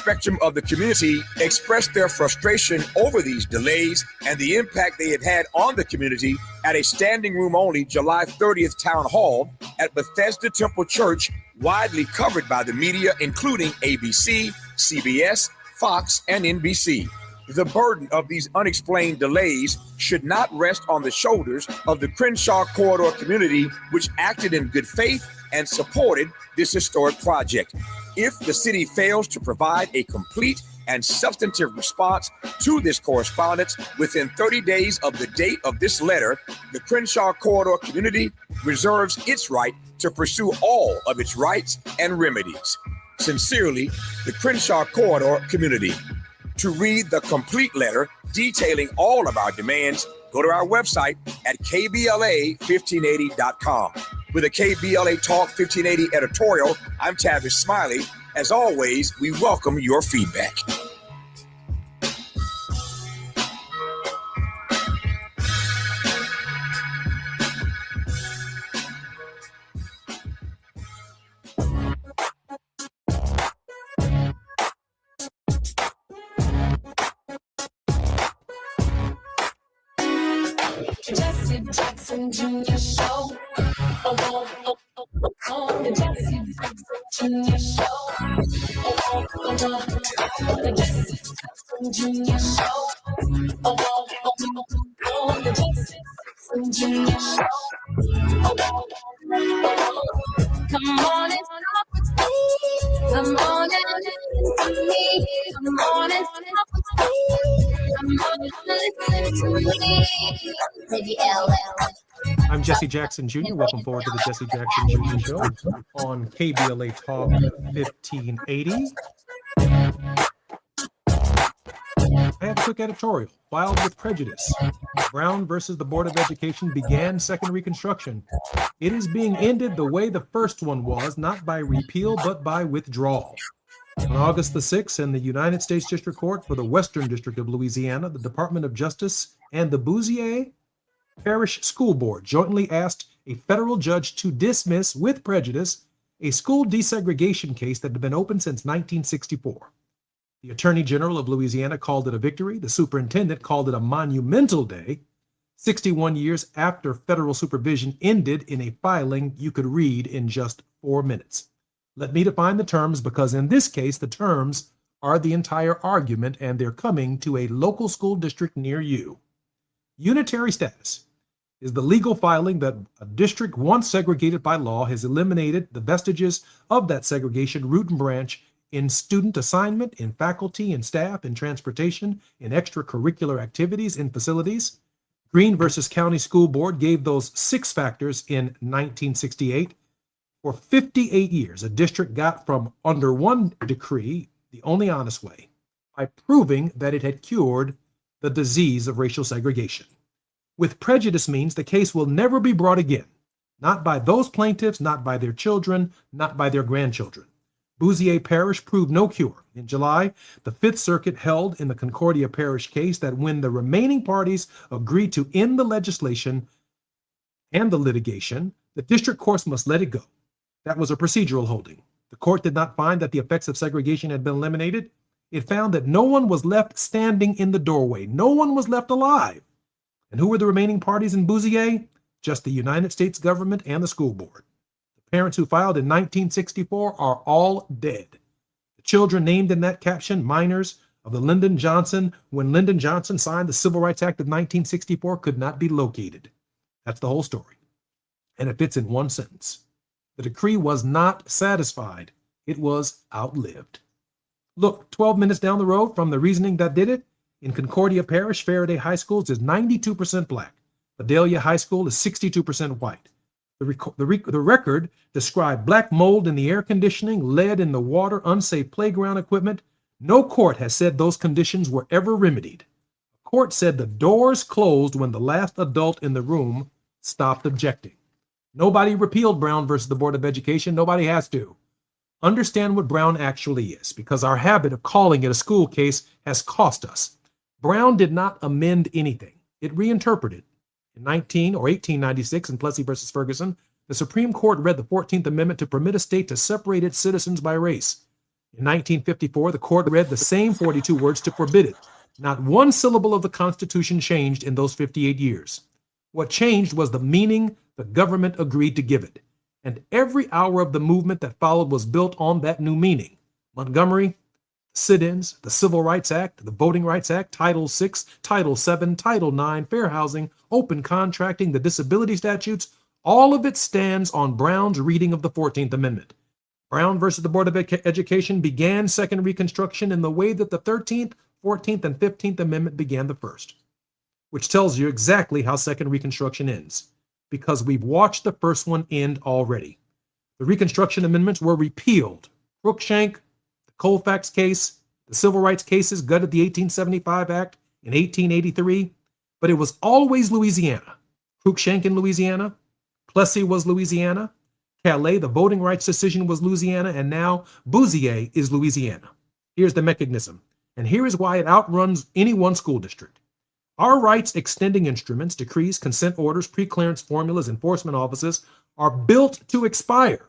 Spectrum of the community expressed their frustration over these delays and the impact they had had on the community at a standing room only July 30th town hall at Bethesda Temple Church, widely covered by the media, including ABC, CBS, Fox, and NBC. The burden of these unexplained delays should not rest on the shoulders of the Crenshaw Corridor community, which acted in good faith and supported this historic project. If the city fails to provide a complete and substantive response to this correspondence within 30 days of the date of this letter, the Crenshaw Corridor community reserves its right to pursue all of its rights and remedies. Sincerely, the Crenshaw Corridor community. To read the complete letter detailing all of our demands, go to our website at kbla1580.com. With a KBLA Talk 1580 editorial, I'm Tavis Smiley. As always, we welcome your feedback. Jesse Jackson Jr. Show. The Jesse Jackson Jr. Show. The Jesse Jackson Jr. Show. The Jesse Jackson Jr. Show. Come on and talk with me. Come on and listen to me. Come on and talk with me. Come on and listen to me. Baby LL. I'm Jesse Jackson Jr. Welcome forward to the Jesse Jackson Jr. Show on KBLA Talk 1580. I have a quick editorial. Filed with prejudice. Brown versus the Board of Education began second Reconstruction. It is being ended the way the first one was, not by repeal, but by withdrawal. On August the 6th, in the United States District Court for the Western District of Louisiana, the Department of Justice and the Bossier Parish School Board jointly asked a federal judge to dismiss with prejudice a school desegregation case that had been open since 1964. The Attorney General of Louisiana called it a victory. The superintendent called it a monumental day, 61 years after federal supervision ended in a filing you could read in just 4 minutes. Let me define the terms, because in this case, the terms are the entire argument, and they're coming to a local school district near you. Unitary status is the legal filing that a district once segregated by law has eliminated the vestiges of that segregation, root and branch, in student assignment, in faculty, in staff, in transportation, in extracurricular activities, in facilities. Green versus County School Board gave those 6 factors in 1968. For 58 years, a district got from under one decree the only honest way, by proving that it had cured the disease of racial segregation. With prejudice means the case will never be brought again, not by those plaintiffs, not by their children, not by their grandchildren. Bossier Parish proved no cure. In July, the Fifth Circuit held in the Concordia Parish case that when the remaining parties agreed to end the legislation and the litigation, the district courts must let it go. That was a procedural holding. The court did not find that the effects of segregation had been eliminated. It found that no one was left standing in the doorway. No one was left alive. And who were the remaining parties in Bossier? Just the United States government and the school board. The parents who filed in 1964 are all dead. The children named in that caption, minors of the Lyndon Johnson, when Lyndon Johnson signed the Civil Rights Act of 1964, could not be located. That's the whole story. And it fits in one sentence. The decree was not satisfied. It was outlived. Look, 12 minutes down the road from the reasoning that did it, in Concordia Parish, Faraday High School is 92% black. Vidalia High School is 62% white. The record described black mold in the air conditioning, lead in the water, unsafe playground equipment. No court has said those conditions were ever remedied. The court said the doors closed when the last adult in the room stopped objecting. Nobody repealed Brown versus the Board of Education. Nobody has to. Understand what Brown actually is, because our habit of calling it a school case has cost us. Brown did not amend anything. It reinterpreted. In 1896 in Plessy versus Ferguson, the Supreme Court read the 14th Amendment to permit a state to separate its citizens by race. In 1954, the court read the same 42 words to forbid it. Not one syllable of the Constitution changed in those 58 years. What changed was the meaning the government agreed to give it. And every hour of the movement that followed was built on that new meaning. Montgomery, sit-ins, the Civil Rights Act, the Voting Rights Act, Title VI, Title VII, Title IX, fair housing, open contracting, the disability statutes, all of it stands on Brown's reading of the 14th Amendment. Brown versus the Board of Education began Second Reconstruction in the way that the 13th, 14th, and 15th Amendment began the first, which tells you exactly how Second Reconstruction ends, because we've watched the first one end already. The Reconstruction Amendments were repealed. Cruikshank, the Colfax case, the civil rights cases gutted the 1875 Act in 1883, but it was always Louisiana. Cruikshank in Louisiana, Plessy was Louisiana, Calais, the voting rights decision was Louisiana, and now Bouzier is Louisiana. Here's the mechanism, and here is why it outruns any one school district. Our rights extending instruments, decrees, consent orders, preclearance formulas, enforcement offices are built to expire.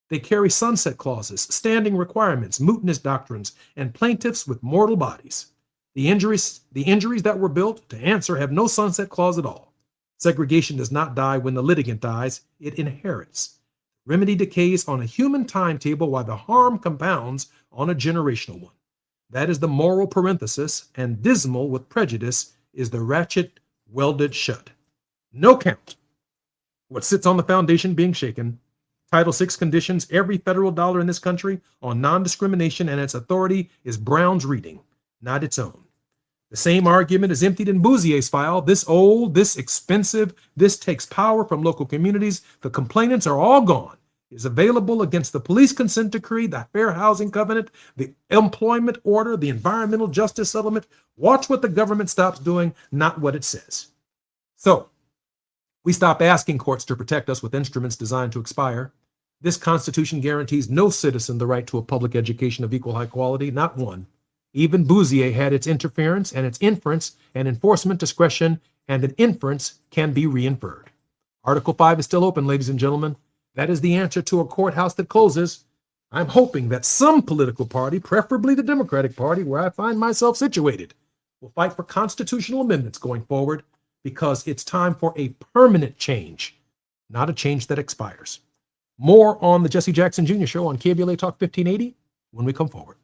They carry sunset clauses, standing requirements, mootness doctrines, and plaintiffs with mortal bodies. The injuries that were built to answer have no sunset clause at all. Segregation does not die when the litigant dies, it inherits. Remedy decays on a human timetable while the harm compounds on a generational one. That is the moral parenthesis, and dismal with prejudice is the ratchet welded shut. No count. What sits on the foundation being shaken. Title VI conditions every federal dollar in this country on non-discrimination, and its authority is Brown's reading, not its own. The same argument is emptied in Bouzier's file. This old, this expensive, this takes power from local communities. The complainants are all gone. It is available against the police consent decree, the Fair Housing Covenant, the employment order, the environmental justice settlement. Watch what the government stops doing, not what it says. So, we stop asking courts to protect us with instruments designed to expire. This Constitution guarantees no citizen the right to a public education of equal high quality, not one. Even Bouzier had its interference and its inference and enforcement discretion, and an inference can be reinferred. Article 5 is still open, ladies and gentlemen. That is the answer to a courthouse that closes. I'm hoping that some political party, preferably the Democratic Party, where I find myself situated, will fight for constitutional amendments going forward, because it's time for a permanent change, not a change that expires. More on the Jesse Jackson Jr. Show on KBLA Talk 1580 when we come forward.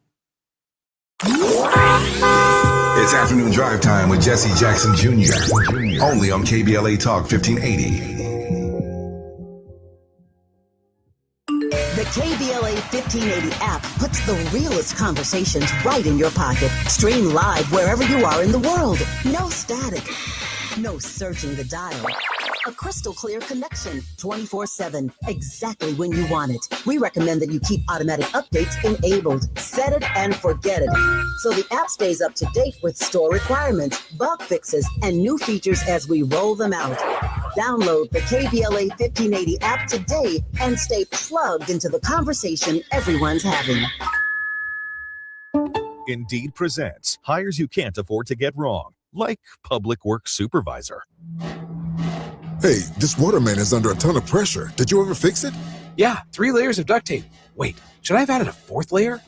It's afternoon drive time with Jesse Jackson Jr. Only on KBLA Talk 1580. The KBLA 1580 app puts the realest conversations right in your pocket. Stream live wherever you are in the world. No static. No searching the dial. A crystal clear connection 24/7, exactly when you want it. We recommend that you keep automatic updates enabled. Set it and forget it. So the app stays up to date with store requirements, bug fixes, and new features as we roll them out. Download the KBLA 1580 app today and stay plugged into the conversation everyone's having. Indeed presents hires you can't afford to get wrong, like public works supervisor. Hey, this waterman is under a ton of pressure. Did you ever fix it? Yeah, 3 layers of duct tape. Wait, should I have added a 4th layer?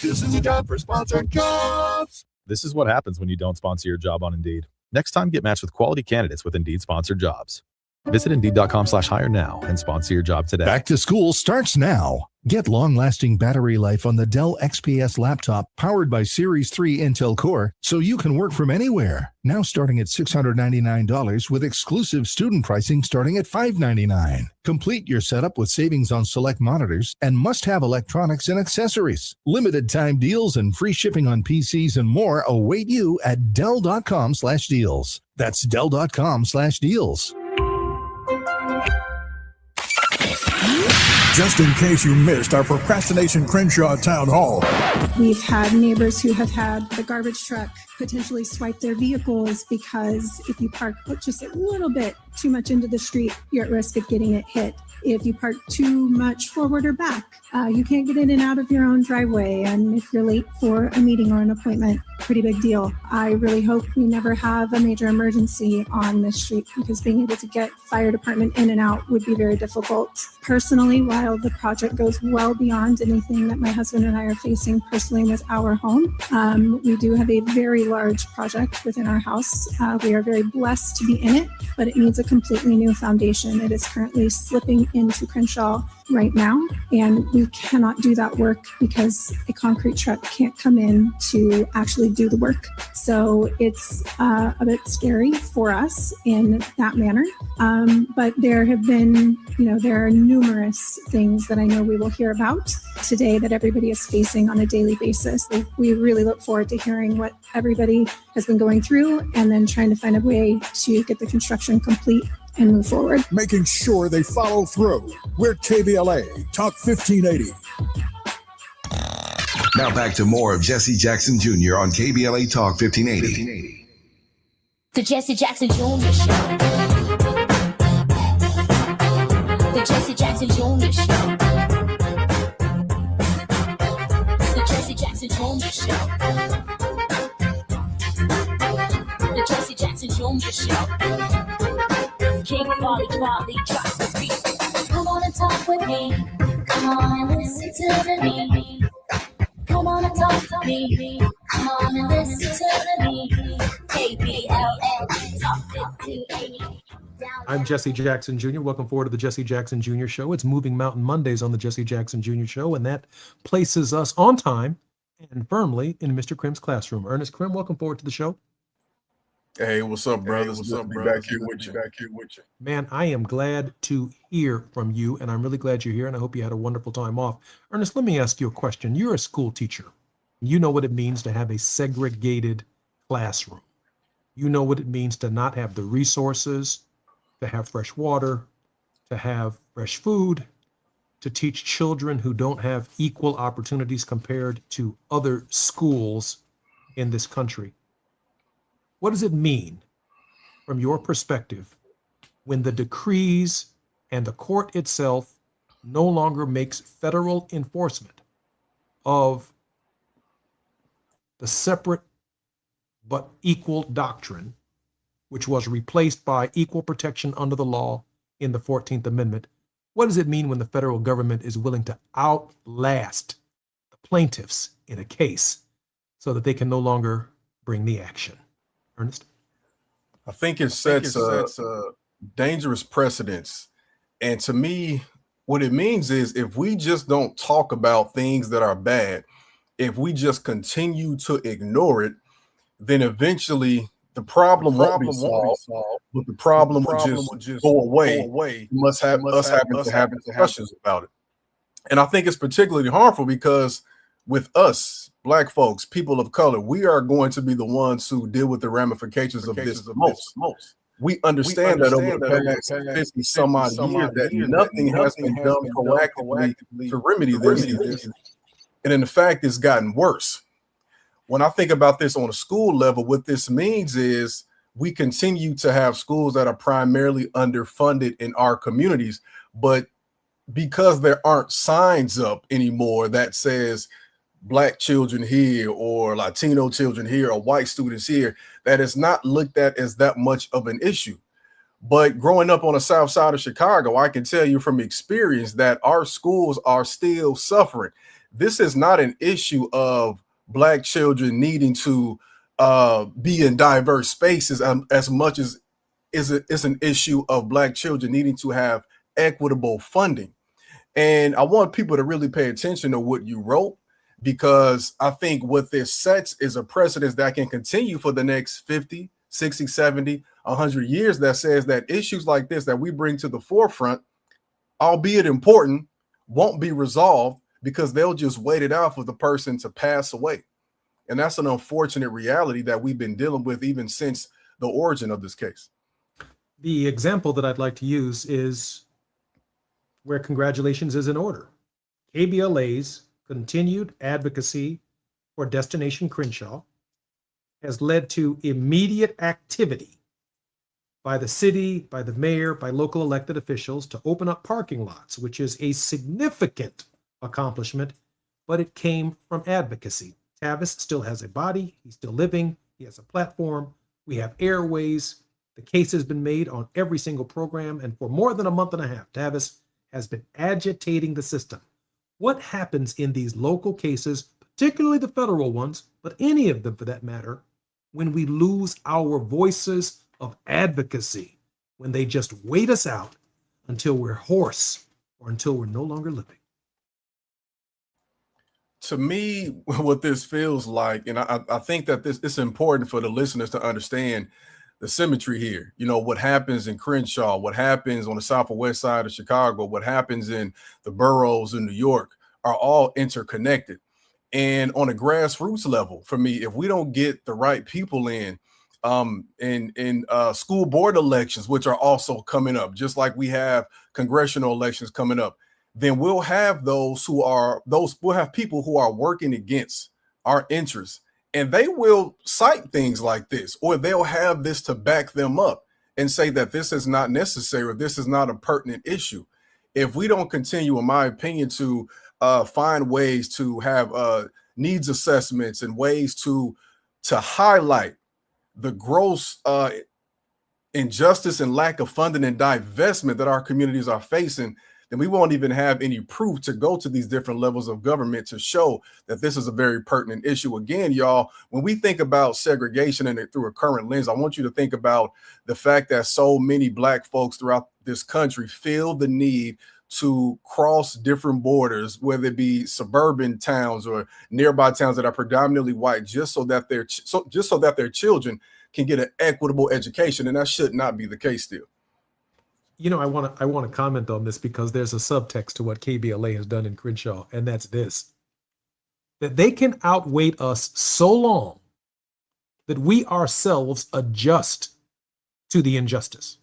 This is a job for sponsored jobs. This is what happens when you don't sponsor your job on Indeed. Next time, get matched with quality candidates with Indeed sponsored jobs. Visit Indeed.com/hire now and sponsor your job today. Back to school starts now. Get long-lasting battery life on the Dell XPS laptop powered by Series 3 Intel Core so you can work from anywhere. Now starting at $699 with exclusive student pricing starting at $599. Complete your setup with savings on select monitors and must-have electronics and accessories. Limited time deals and free shipping on PCs and more await you at Dell.com/deals. That's Dell.com/deals. Just in case you missed our Procrastination Crenshaw Town Hall. We've had neighbors who have had the garbage truck potentially swipe their vehicles because if you park just a little bit too much into the street, you're at risk of getting it hit. If you park too much forward or back, you can't get in and out of your own driveway. And if you're late for a meeting or an appointment, pretty big deal. I really hope we never have a major emergency on this street because being able to get fire department in and out would be very difficult. Personally, while the project goes well beyond anything that my husband and I are facing personally with our home, we do have a very large project within our house. We are very blessed to be in it, but it needs a completely new foundation. It is currently slipping into Crenshaw right now, and we cannot do that work because a concrete truck can't come in to actually do the work. So it's a bit scary for us in that manner. But there have been, there are numerous things that I know we will hear about today that everybody is facing on a daily basis. We really look forward to hearing what everybody has been going through and then trying to find a way to get the construction complete and move forward. Making sure they follow through. We're KBLA Talk 1580. Now back to more of Jesse Jackson Jr. on KBLA Talk 1580. The Jesse Jackson Jr. Show. The Jesse Jackson Jr. Show. The Jesse Jackson Jr. Show. The Jesse Jackson Jr. Show. King Volley, drop the beat. Come on and talk with me. Come on and listen to the me. Come on and talk to me. Come on and listen to the me. KBLA Talk 1580. I'm Jesse Jackson Jr. Welcome forward to the Jesse Jackson Jr. Show. It's Moving Mountain Mondays on the Jesse Jackson Jr. Show, and that places us on time and firmly in Mr. Krim's classroom. Ernest Krim, welcome forward to the show. Hey, what's up, brothers? What's up, brothers? Back here with you. Man, I am glad to hear from you, and I'm really glad you're here, and I hope you had a wonderful time off. Ernest, let me ask you a question. You're a school teacher. You know what it means to have a segregated classroom. You know what it means to not have the resources, to have fresh water, to have fresh food, to teach children who don't have equal opportunities compared to other schools in this country. What does it mean, from your perspective, when the decrees and the court itself no longer makes federal enforcement of the separate but equal doctrine, which was replaced by equal protection under the law in the 14th Amendment? What does it mean when the federal government is willing to outlast the plaintiffs in a case so that they can no longer bring the action? Ernest? I think it sets dangerous precedents. And to me, what it means is if we just don't talk about things that are bad, if we just continue to ignore it, then eventually the problem won't be solved, but the problem will just go away. We must have us having to have discussions about it. And I think it's particularly harmful because with us, Black folks, people of color, we are going to be the ones who deal with the ramifications of this most. We understand that over the past 50 some odd years that nothing has been done proactively to remedy this. And in fact, it's gotten worse. When I think about this on a school level, what this means is we continue to have schools that are primarily underfunded in our communities, but because there aren't signs up anymore that says Black children here or Latino children here or white students here, that is not looked at as that much of an issue. But growing up on the south side of Chicago, I can tell you from experience that our schools are still suffering. This is not an issue of Black children needing to be in diverse spaces as much as it's an issue of Black children needing to have equitable funding. And I want people to really pay attention to what you wrote, because I think what this sets is a precedent that can continue for the next 50, 60, 70, 100 years, that says that issues like this that we bring to the forefront, albeit important, won't be resolved because they'll just wait it out for the person to pass away. And that's an unfortunate reality that we've been dealing with even since the origin of this case. The example that I'd like to use is where congratulations is in order. KBLA's continued advocacy for Destination Crenshaw has led to immediate activity by the city, by the mayor, by local elected officials to open up parking lots, which is a significant accomplishment, but it came from advocacy. Tavis still has a body, he's still living, he has a platform, we have airways, the case has been made on every single program, and for more than a month and a half, Tavis has been agitating the system. What happens in these local cases, particularly the federal ones, but any of them for that matter, when we lose our voices of advocacy, when they just wait us out until we're hoarse or until we're no longer living? To me, what this feels like, and I think that it's important for the listeners to understand the symmetry here. You know, what happens in Crenshaw, what happens on the south or west side of Chicago, what happens in the boroughs in New York are all interconnected. And on a grassroots level, for me, if we don't get the right people in school board elections, which are also coming up, just like we have congressional elections coming up, then we'll have we'll have people who are working against our interests, and they will cite things like this, or they'll have this to back them up and say that this is not necessary, or this is not a pertinent issue. If we don't continue, in my opinion, to find ways to have needs assessments and ways to highlight the gross injustice and lack of funding and divestment that our communities are facing, then we won't even have any proof to go to these different levels of government to show that this is a very pertinent issue. Again, y'all, when we think about segregation and through a current lens, I want you to think about the fact that so many Black folks throughout this country feel the need to cross different borders, whether it be suburban towns or nearby towns that are predominantly white, just so that their children can get an equitable education. And that should not be the case still. You know, I want to comment on this because there's a subtext to what KBLA has done in Crenshaw, and that's this: that they can outwait us so long that we ourselves adjust to the injustice.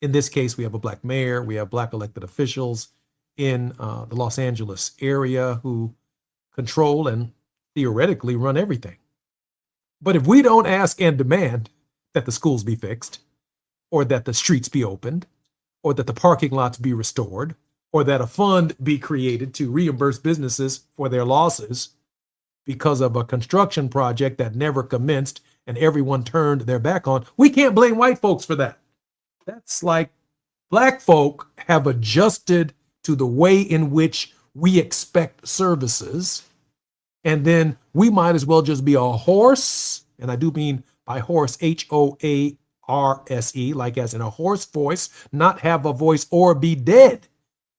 In this case, we have a Black mayor, we have Black elected officials in the Los Angeles area who control and theoretically run everything. But if we don't ask and demand that the schools be fixed, or that the streets be opened, or that the parking lots be restored, or that a fund be created to reimburse businesses for their losses because of a construction project that never commenced and everyone turned their back on, we can't blame white folks for that. That's like Black folk have adjusted to the way in which we expect services, and then we might as well just be a horse, and I do mean by horse, HOARSE, like as in a hoarse voice, not have a voice or be dead,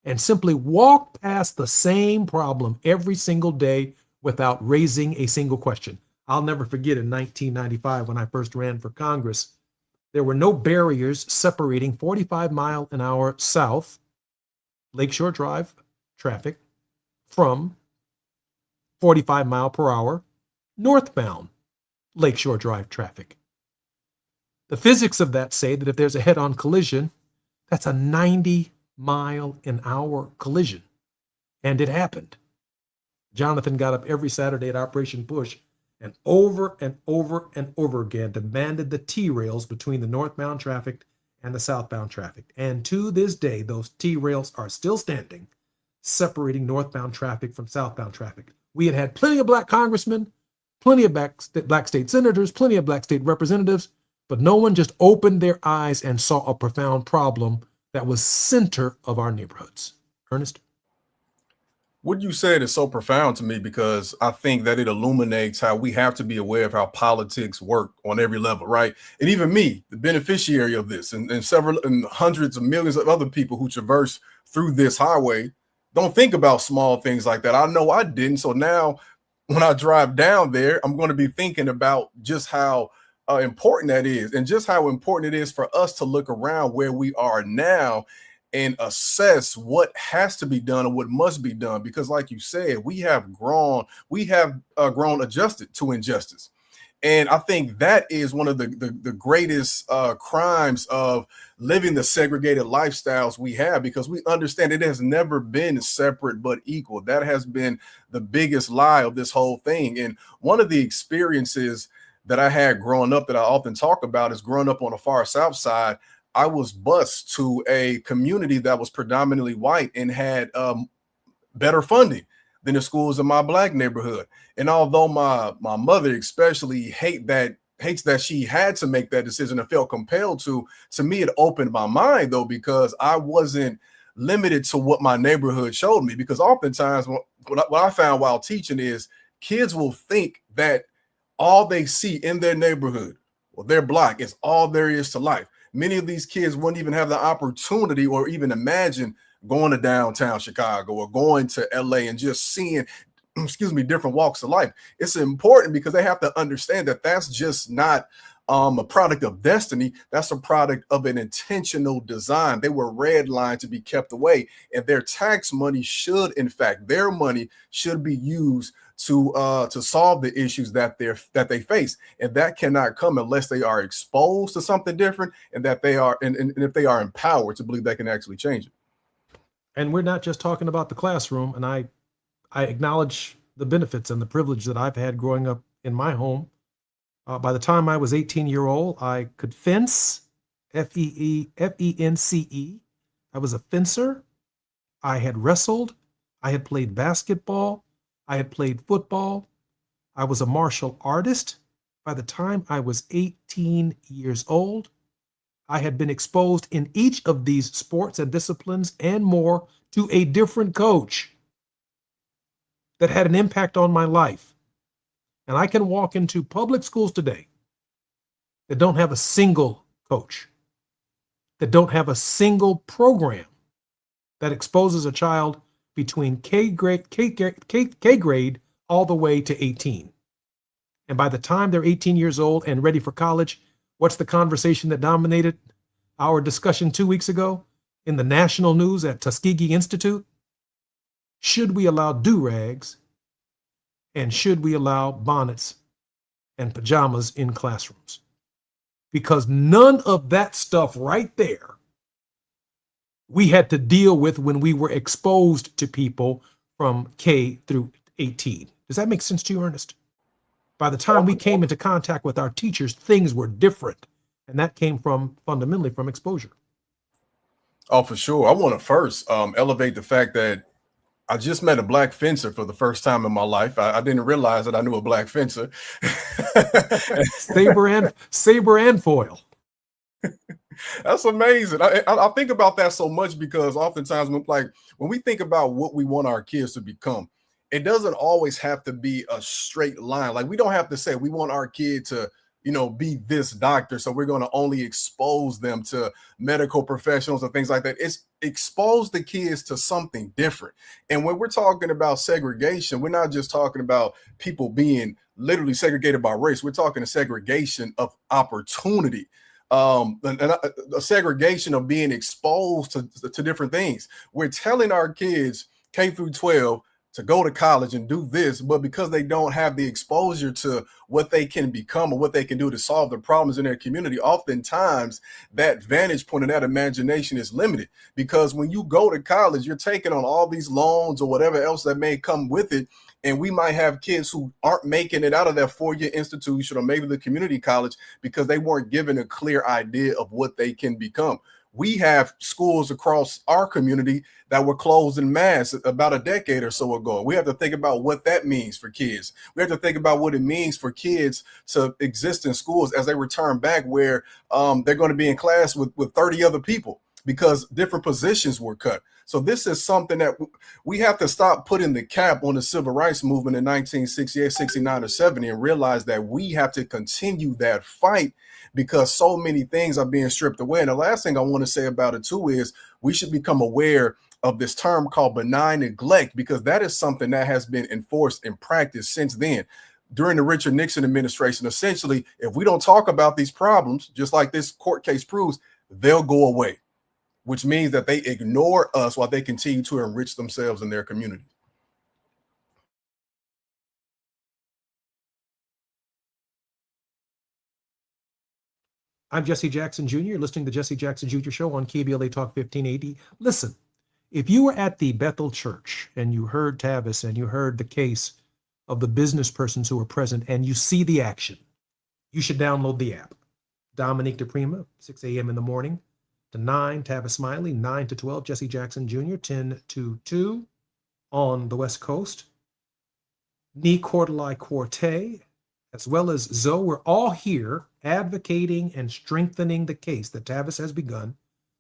and simply walk past the same problem every single day without raising a single question. I'll never forget in 1995 when I first ran for Congress, there were no barriers separating 45-mile-an-hour south Lakeshore Drive traffic from 45-mile-per-hour northbound Lakeshore Drive traffic. The physics of that say that if there's a head-on collision, that's a 90-mile-an-hour collision. And it happened. Jonathan got up every Saturday at Operation Push and over and over and over again demanded the T-rails between the northbound traffic and the southbound traffic. And to this day, those T-rails are still standing, separating northbound traffic from southbound traffic. We had plenty of Black congressmen, plenty of Black state senators, plenty of Black state representatives, but no one just opened their eyes and saw a profound problem that was center of our neighborhoods. Ernest? What you said is so profound to me because I think that it illuminates how we have to be aware of how politics work on every level, right? And even me, the beneficiary of this, and several and hundreds of millions of other people who traverse through this highway don't think about small things like that. I know I didn't. So now when I drive down there, I'm going to be thinking about just how important that is and just how important it is for us to look around where we are now and assess what has to be done and what must be done. Because like you said, we have grown adjusted to injustice. And I think that is one of the greatest crimes of living the segregated lifestyles we have, because we understand it has never been separate but equal. That has been the biggest lie of this whole thing. And one of the experiences that I had growing up that I often talk about is growing up on the far South side. I was bused to a community that was predominantly white and had better funding than the schools in my Black neighborhood. And although my mother especially hates that she had to make that decision and felt compelled to me, it opened my mind, though, because I wasn't limited to what my neighborhood showed me. Because oftentimes what I found while teaching is kids will think that all they see in their neighborhood or their block is all there is to life. Many of these kids wouldn't even have the opportunity or even imagine going to downtown Chicago or going to LA and just seeing, different walks of life. It's important because they have to understand that that's just not a product of destiny. That's a product of an intentional design. They were redlined to be kept away, and their tax money should, in fact, their money should be used to solve the issues that they face, and that cannot come unless they are exposed to something different, and that they are and if they are empowered to believe they can actually change it. And we're not just talking about the classroom. And I acknowledge the benefits and the privilege that I've had growing up in my home. By the time I was 18-year-old, I could fence, F-E-N-C-E. I was a fencer. I had wrestled. I had played basketball. I had played football. I was a martial artist. By the time I was 18 years old, I had been exposed in each of these sports and disciplines and more to a different coach that had an impact on my life. And I can walk into public schools today that don't have a single coach, that don't have a single program that exposes a child between K grade all the way to 18. And by the time they're 18 years old and ready for college, what's the conversation that dominated our discussion 2 weeks ago in the national news at Tuskegee Institute? Should we allow do-rags, and should we allow bonnets and pajamas in classrooms? Because none of that stuff right there we had to deal with when we were exposed to people from K through 18. Does that make sense to you, Ernest? By the time we came into contact with our teachers, things were different. And that came from fundamentally from exposure. Oh, for sure. I want to first elevate the fact that I just met a Black fencer for the first time in my life. I didn't realize that I knew a Black fencer. Saber and foil. That's amazing. I think about that so much because oftentimes when we think about what we want our kids to become, it doesn't always have to be a straight line. Like, we don't have to say we want our kid to, be this doctor, so we're going to only expose them to medical professionals and things like that. It's expose the kids to something different. And when we're talking about segregation, we're not just talking about people being literally segregated by race. We're talking a segregation of opportunity. And a segregation of being exposed to different things. We're telling our kids K through 12 to go to college and do this, but because they don't have the exposure to what they can become or what they can do to solve the problems in their community, oftentimes that vantage point and that imagination is limited. Because when you go to college, you're taking on all these loans or whatever else that may come with it. And we might have kids who aren't making it out of that four-year institution or maybe the community college because they weren't given a clear idea of what they can become. We have schools across our community that were closed in mass about a decade or so ago. We have to think about what that means for kids. We have to think about what it means for kids to exist in schools as they return back, where they're going to be in class with 30 other people. because different positions were cut. So this is something that we have to stop putting the cap on the civil rights movement in 1968, 69, or 70 and realize that we have to continue that fight because so many things are being stripped away. And the last thing I want to say about it too is we should become aware of this term called benign neglect, because that is something that has been enforced in practice since then. During the Richard Nixon administration, essentially, if we don't talk about these problems, just like this court case proves, they'll go away, which means that they ignore us while they continue to enrich themselves in their community. I'm Jesse Jackson Jr., You're listening to the Jesse Jackson Jr. Show on KBLA Talk 1580. Listen, if you were at the Bethel Church and you heard Tavis and you heard the case of the business persons who were present and you see the action, you should download the app. Dominique DePrima, 6 a.m. in the morning to 9, Tavis Smiley, 9 to 12, Jesse Jackson Jr., 10 to 2 on the West Coast. Nee Cordelai Corte, as well as Zoe, we're all here advocating and strengthening the case that Tavis has begun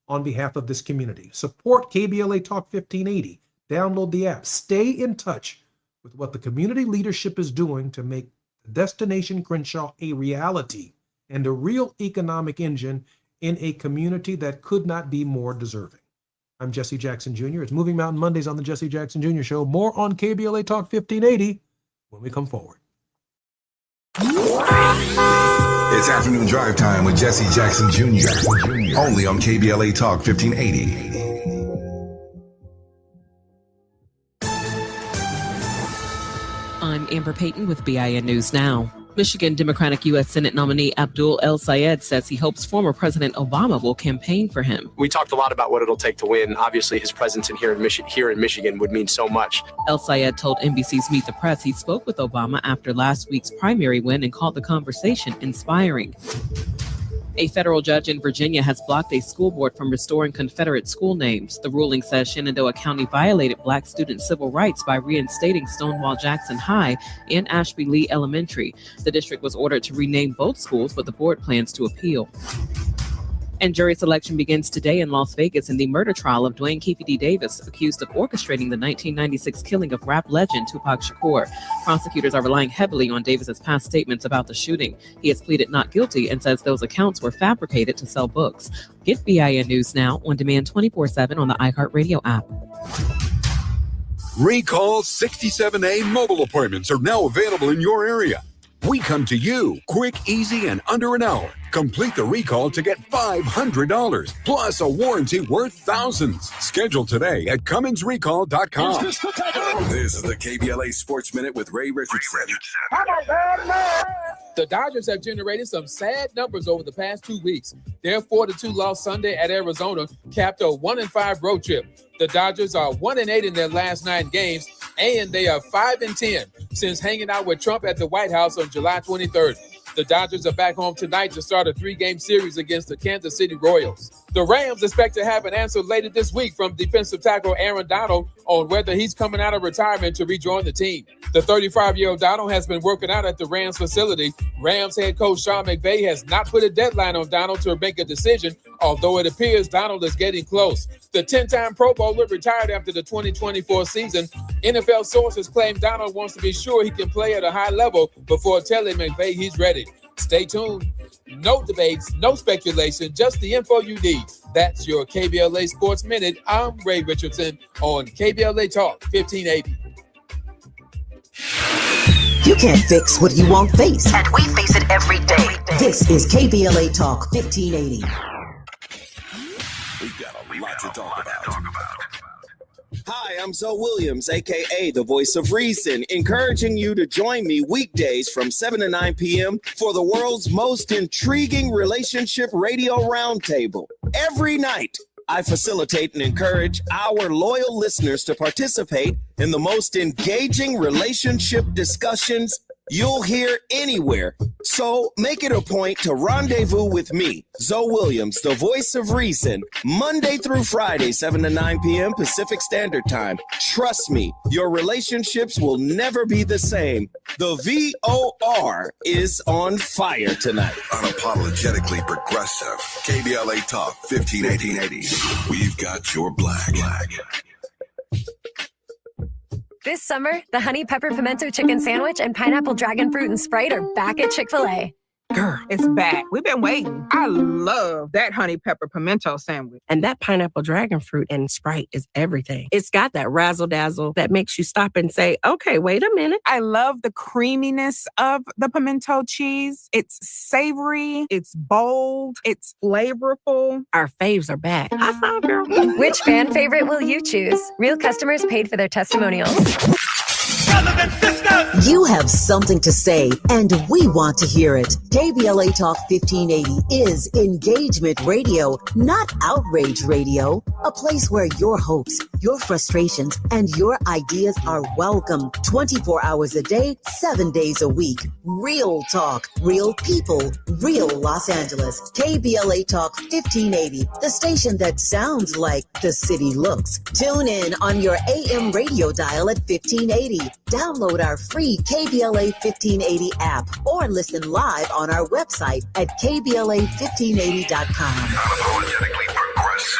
on behalf of this community. Support KBLA Talk 1580. Download the app. Stay in touch with what the community leadership is doing to make Destination Crenshaw a reality and a real economic engine in a community that could not be more deserving. I'm Jesse Jackson Jr. It's Moving Mountain Mondays on the Jesse Jackson Jr. Show. More on KBLA Talk 1580 when we come forward. It's afternoon drive time with Jesse Jackson Jr. Only on KBLA Talk 1580. I'm Amber Payton with BIN News Now. Michigan Democratic U.S. Senate nominee Abdul El-Sayed says he hopes former President Obama will campaign for him. We talked a lot about what it'll take to win. Obviously, his presence here in Michigan would mean so much. El-Sayed told NBC's Meet the Press he spoke with Obama after last week's primary win and called the conversation inspiring. A federal judge in Virginia has blocked a school board from restoring Confederate school names. The ruling says Shenandoah County violated Black student civil rights by reinstating Stonewall Jackson High and Ashby Lee Elementary. The district was ordered to rename both schools, but the board plans to appeal. And jury selection begins today in Las Vegas in the murder trial of Dwayne Keefe D. Davis, accused of orchestrating the 1996 killing of rap legend Tupac Shakur. Prosecutors are relying heavily on Davis's past statements about the shooting. He has pleaded not guilty and says those accounts were fabricated to sell books. Get BIN News Now on demand 24/7 on the iHeartRadio app. Recall 67A mobile appointments are now available in your area. We come to you quick, easy, and under an hour. Complete the recall to get $500 plus a warranty worth thousands. Schedule today at Cummins.recall.com. This is the KBLA Sports Minute with Ray Richardson. The Dodgers have generated some sad numbers over the past 2 weeks. Their 4-2 loss Sunday at Arizona capped a 1-5 road trip. The Dodgers are 1-8 in their last 9 games, and they are 5-10 since hanging out with Trump at the White House on July 23rd. The Dodgers are back home tonight to start a 3-game series against the Kansas City Royals. The Rams expect to have an answer later this week from defensive tackle Aaron Donald on whether he's coming out of retirement to rejoin the team. The 35-year-old Donald has been working out at the Rams facility. Rams head coach Sean McVay has not put a deadline on Donald to make a decision, although it appears Donald is getting close. The 10-time Pro Bowler retired after the 2024 season. NFL sources claim Donald wants to be sure he can play at a high level before telling McVay he's ready. Stay tuned. No debates, no speculation, just the info you need. That's your KBLA Sports Minute. I'm Ray Richardson on KBLA Talk 1580. You can't fix what you won't face. And we face it every day. This is KBLA Talk 1580. We've got a lot to talk about. Hi, I'm Zoe Williams, a.k.a. the voice of reason, encouraging you to join me weekdays from 7 to 9 p.m. for the world's most intriguing relationship radio roundtable. Every night, I facilitate and encourage our loyal listeners to participate in the most engaging relationship discussions you'll hear anywhere. So make it a point to rendezvous with me, Zoe Williams, the voice of reason, Monday through Friday, 7 to 9 p.m. Pacific Standard Time. Trust me, your relationships will never be the same. The VOR is on fire tonight. Unapologetically progressive. KBLA Talk 1580. We've got your black. This summer, the Honey Pepper Pimento Chicken Sandwich and Pineapple Dragon Fruit and Sprite are back at Chick-fil-A. Girl, it's back. We've been waiting. I love that honey pepper pimento sandwich. And that pineapple dragon fruit and Sprite is everything. It's got that razzle dazzle that makes you stop and say, okay, wait a minute. I love the creaminess of the pimento cheese. It's savory, it's bold, it's flavorful. Our faves are back. I saw, girl. Which fan favorite will you choose? Real customers paid for their testimonials. You have something to say, and we want to hear it. KBLA Talk 1580 is engagement radio, not outrage radio. A place where your hopes, your frustrations, and your ideas are welcome 24 hours a day, 7 days a week. Real talk, real people, real Los Angeles. KBLA Talk 1580, the station that sounds like the city looks. Tune in on your AM radio dial at 1580. Download our free KBLA 1580 app or listen live on our website at KBLA1580.com. Unapologetically progressive.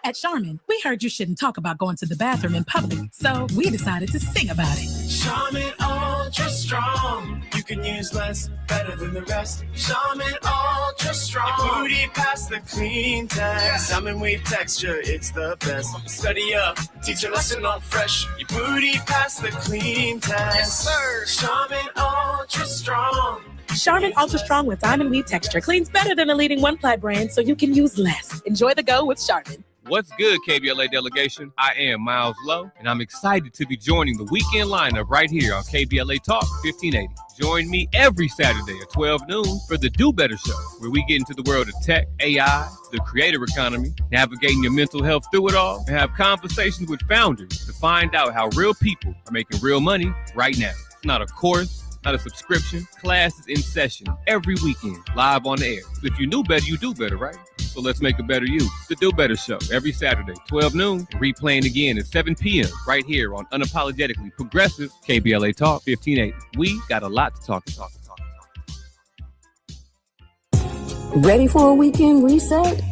At Charmin, we heard you shouldn't talk about going to the bathroom in public, so we decided to sing about it. Charmin Ultra Strong. You can use less, better than the rest. Charmin Ultra Strong. Your booty past the clean test. Salmon weave texture, it's the best. Study up, teach a lesson on fresh. Your booty past the clean test. Yes, sir. Charmin Ultra Strong. Charmin Ultra Strong with diamond weave texture cleans better than a leading one-ply brand, so you can use less. Enjoy the go with Charmin. What's good, KBLA delegation? I am Miles Lowe, and I'm excited to be joining the weekend lineup right here on KBLA Talk 1580. Join me every Saturday at 12 noon for the Do Better Show, where we get into the world of tech, AI, the creator economy, navigating your mental health through it all, and have conversations with founders to find out how real people are making real money right now. It's not a course, not a subscription. Classes in session every weekend, live on the air. So if you knew better, you do better, right? So let's make a better you. The Do Better Show every Saturday, 12 noon, replaying again at 7 p.m. right here on Unapologetically Progressive KBLA Talk 1580. We got a lot to talk. Ready for a weekend reset?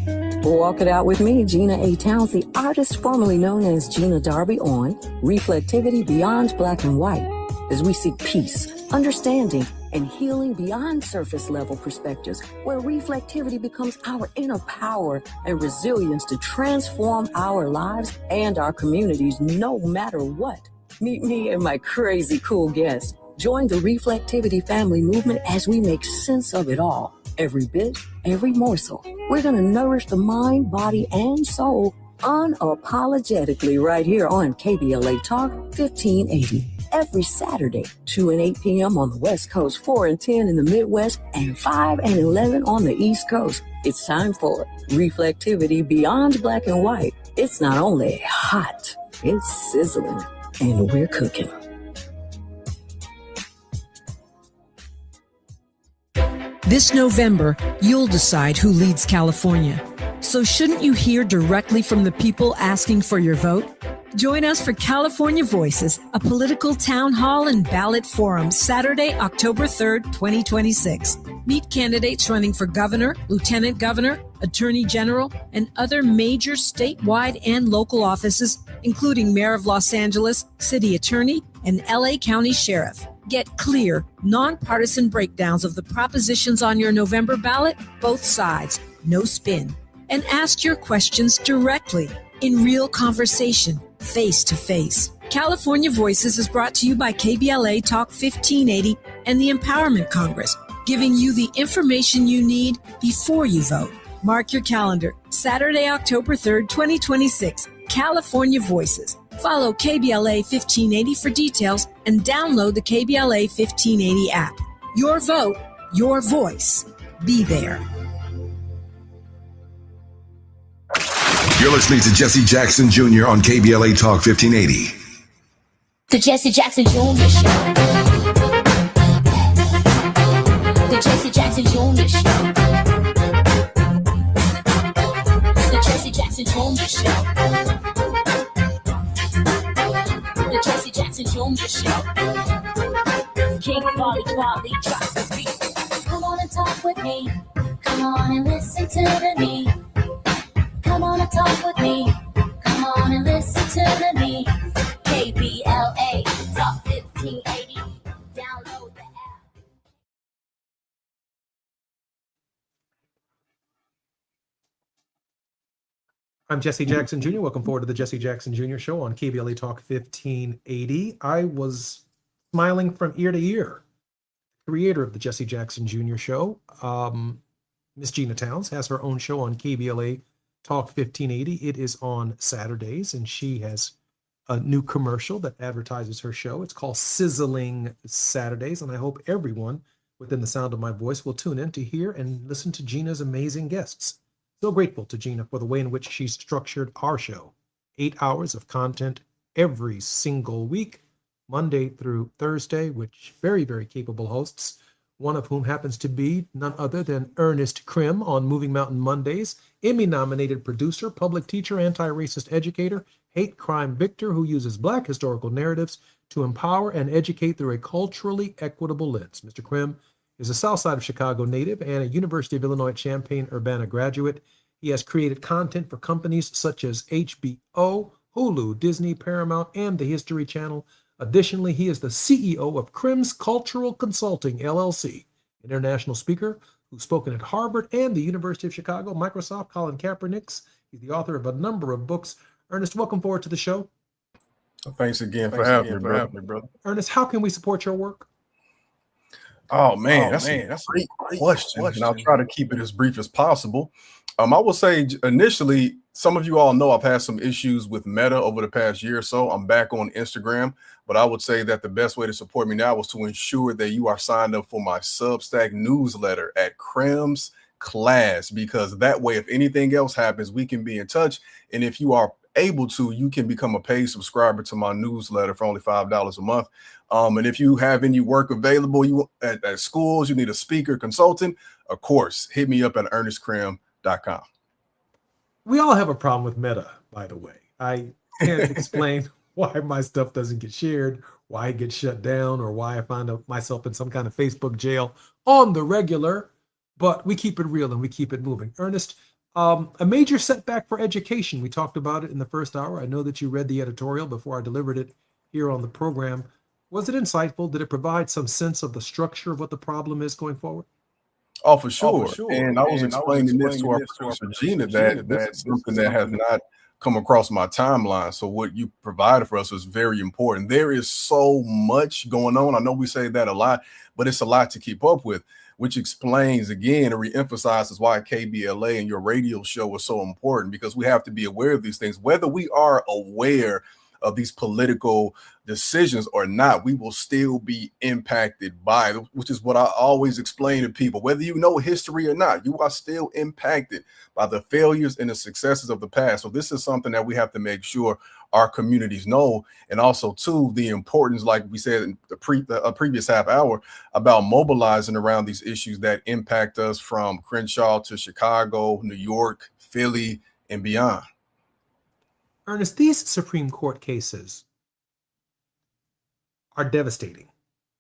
Walk it out with me, Gina A. Towns, the artist formerly known as Gina Darby, on Reflectivity Beyond Black and White, as we seek peace, understanding, and healing beyond surface level perspectives, where reflectivity becomes our inner power and resilience to transform our lives and our communities no matter what. Meet me and my crazy cool guests. Join the Reflectivity family movement as we make sense of it all. Every bit, every morsel. We're going to nourish the mind, body, and soul unapologetically right here on KBLA Talk 1580. Every Saturday, 2 and 8 p.m. on the West Coast, 4 and 10 in the Midwest, and 5 and 11 on the East Coast. It's time for Reflectivity Beyond Black and White. It's not only hot, it's sizzling, and we're cooking. This November, you'll decide who leads California. So shouldn't you hear directly from the people asking for your vote? Join us for California Voices, a political town hall and ballot forum, Saturday, October 3rd, 2026. Meet candidates running for governor, lieutenant governor, attorney general, and other major statewide and local offices, including mayor of Los Angeles, city attorney, and LA County sheriff. Get clear, nonpartisan breakdowns of the propositions on your November ballot, both sides, no spin. And ask your questions directly, in real conversation, face to face. California Voices is brought to you by KBLA Talk 1580 and the Empowerment Congress, giving you the information you need before you vote. Mark your calendar, Saturday, October 3rd, 2026, California Voices. Follow KBLA 1580 for details and download the KBLA 1580 app. Your vote, your voice. Be there. You're listening to Jesse Jackson Jr. on KBLA Talk 1580. The Jesse Jackson Jr. Show. The Jesse Jackson Jr. Show. The Jesse Jackson Jr. Show. The Jesse Jackson Jr. Show. King Quality drops the beat. Come on and talk with me. Come on and listen to me. Come on and talk with me. Come on and listen to me. KBLA Talk 1580. Download the app. I'm Jesse Jackson Jr. Welcome forward to the Jesse Jackson Jr. Show on KBLA Talk 1580. I was smiling from ear to ear. Creator of the Jesse Jackson Jr. Show, Miss Gina Towns, has her own show on KBLA Talk 1580. It is on Saturdays, and she has a new commercial that advertises her show. It's called Sizzling Saturdays, and I hope everyone within the sound of my voice will tune in to hear and listen to Gina's amazing guests. So grateful to Gina for the way in which she's structured our show. 8 hours of content every single week, Monday through Thursday, which very, very capable hosts, one of whom happens to be none other than Ernest Krim on Moving Mountain Mondays, Emmy-nominated producer, public teacher, anti-racist educator, hate crime victor who uses Black historical narratives to empower and educate through a culturally equitable lens. Mr. Krim is a South Side of Chicago native and a University of Illinois at Champaign-Urbana graduate. He has created content for companies such as HBO, Hulu, Disney, Paramount, and the History Channel. Additionally, he is the CEO of Krim's Cultural Consulting, LLC, international speaker who's spoken at Harvard and the University of Chicago, Microsoft, Colin Kaepernick. He's the author of a number of books. Ernest, welcome forward to the show. Thanks again for having me, brother. Ernest, how can we support your work? Oh man, that's a great question. And I'll try to keep it as brief as possible. I will say initially, some of you all know I've had some issues with Meta over the past year or so. I'm back on Instagram, but I would say that the best way to support me now is to ensure that you are signed up for my Substack newsletter at Krim's Class, because that way, if anything else happens, we can be in touch. And if you are able to, you can become a paid subscriber to my newsletter for only $5 a month. And if you have any work available you at schools, you need a speaker, consultant, of course, hit me up at ErnestKrim.com. We all have a problem with Meta, by the way. I can't explain why my stuff doesn't get shared, why it gets shut down, or why I find myself in some kind of Facebook jail on the regular, but we keep it real and we keep it moving. Ernest, a major setback for education. We talked about it in the first hour. I know that you read the editorial before I delivered it here on the program. Was it insightful? Did it provide some sense of the structure of what the problem is going forward? Oh, for sure. And I was explaining this to our producer, Gina, that that's something that has not come across my timeline. So what you provided for us was very important. There is so much going on. I know we say that a lot, but it's a lot to keep up with, which explains again and reemphasizes why KBLA and your radio show is so important, because we have to be aware of these things. Whether we are aware of these political decisions or not, we will still be impacted by it, which is what I always explain to people. Whether you know history or not, you are still impacted by the failures and the successes of the past. So this is something that we have to make sure our communities know. And also, too, the importance, like we said in the previous half hour, about mobilizing around these issues that impact us from Crenshaw to Chicago, New York, Philly, and beyond. Ernest, these Supreme Court cases are devastating.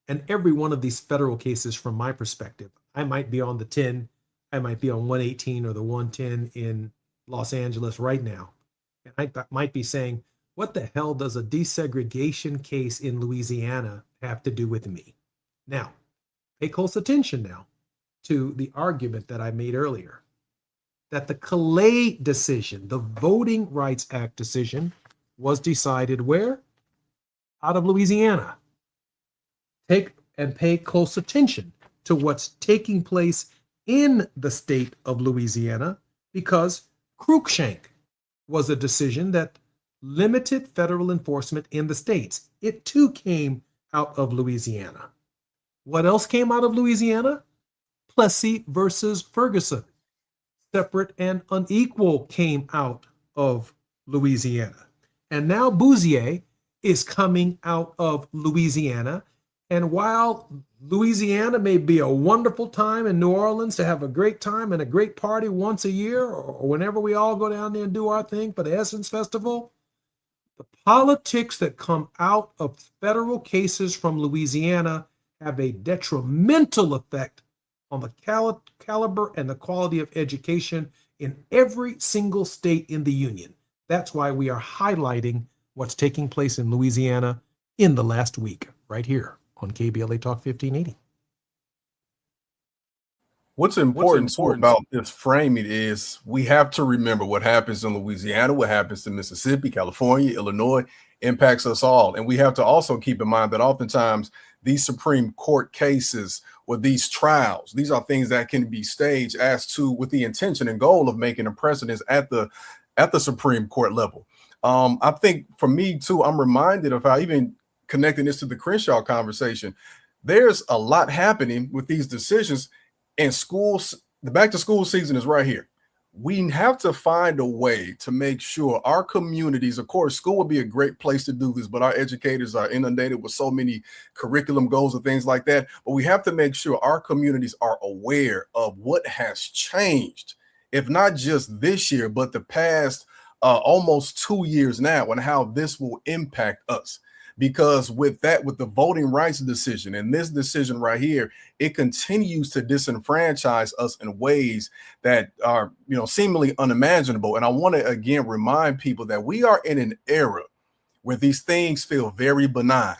And every one of these federal cases, from my perspective, I might be on the 10, I might be on 118 or the 110 in Los Angeles right now. And I might be saying, what the hell does a desegregation case in Louisiana have to do with me? Now, pay close attention now to the argument that I made earlier, that the Calais decision, the Voting Rights Act decision, was decided where? Out of Louisiana. Take and pay close attention to what's taking place in the state of Louisiana, because Cruikshank was a decision that limited federal enforcement in the states. It too came out of Louisiana. What else came out of Louisiana? Plessy versus Ferguson. Separate and unequal came out of Louisiana. And now Bouzier is coming out of Louisiana. And while Louisiana may be a wonderful time in New Orleans to have a great time and a great party once a year, or whenever we all go down there and do our thing for the Essence Festival. The politics that come out of federal cases from Louisiana have a detrimental effect on the caliber and the quality of education in every single state in the union. That's why we are highlighting what's taking place in Louisiana in the last week, right here on KBLA Talk 1580. What's important about this framing is we have to remember what happens in Louisiana, what happens in Mississippi, California, Illinois, impacts us all. And we have to also keep in mind that oftentimes these Supreme Court cases or these trials, these are things that can be staged as to with the intention and goal of making a precedent at the Supreme Court level. I think for me too, I'm reminded of how, even connecting this to the Crenshaw conversation, there's a lot happening with these decisions. And schools, the back to school season is right here. We have to find a way to make sure our communities, of course, school would be a great place to do this, but our educators are inundated with so many curriculum goals and things like that. But we have to make sure our communities are aware of what has changed, if not just this year, but the past almost 2 years now, and how this will impact us. Because with the voting rights decision and this decision right here, it continues to disenfranchise us in ways that are, seemingly unimaginable. And I want to again remind people that we are in an era where these things feel very benign,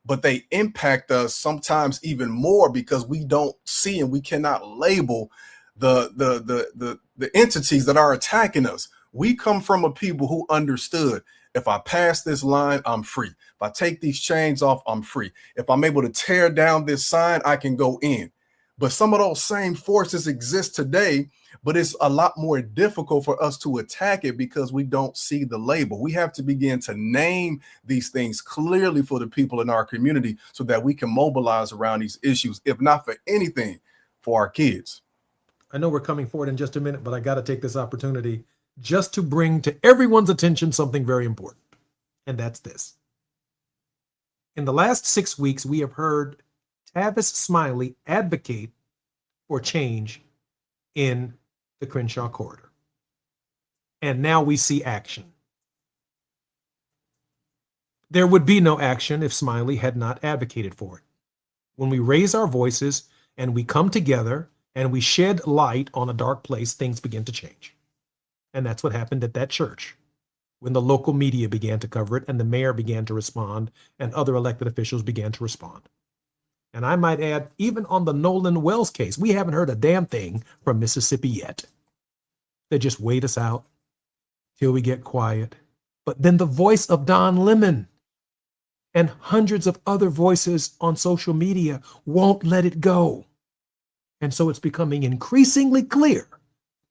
but they impact us sometimes even more because we don't see and we cannot label the entities that are attacking us. We come from a people who understood, if I pass this line, I'm free. If I take these chains off, I'm free. If I'm able to tear down this sign, I can go in. But some of those same forces exist today, but it's a lot more difficult for us to attack it because we don't see the label. We have to begin to name these things clearly for the people in our community so that we can mobilize around these issues, if not for anything, for our kids. I know we're coming forward in just a minute, but I got to take this opportunity just to bring to everyone's attention something very important, and that's this. In the last 6 weeks, we have heard Tavis Smiley advocate for change in the Crenshaw corridor. And now we see action. There would be no action if Smiley had not advocated for it. When we raise our voices and we come together and we shed light on a dark place, things begin to change. And that's what happened at that church when the local media began to cover it and the mayor began to respond and other elected officials began to respond. And I might add, even on the Nolan Wells case, we haven't heard a damn thing from Mississippi yet. They just wait us out till we get quiet. But then the voice of Don Lemon and hundreds of other voices on social media won't let it go. And so it's becoming increasingly clear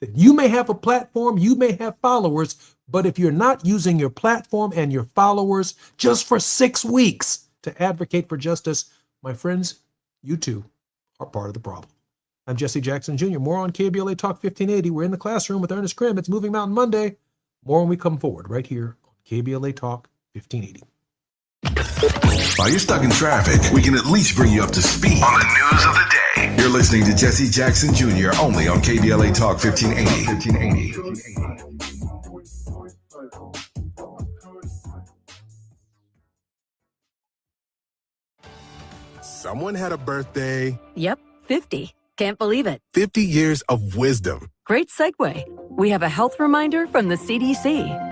that you may have a platform, you may have followers, but if you're not using your platform and your followers just for 6 weeks to advocate for justice, my friends, you too are part of the problem. I'm Jesse Jackson Jr. More on KBLA Talk 1580. We're in the classroom with Ernest Krim. It's Moving Mountain Monday. More when we come forward right here on KBLA Talk 1580. While you're stuck in traffic, we can at least bring you up to speed on the news of the day. You're listening to Jesse Jackson Jr. only on KBLA Talk 1580. Someone had a birthday. Yep, 50. Can't believe it. 50 years of wisdom. Great segue. We have a health reminder from the CDC.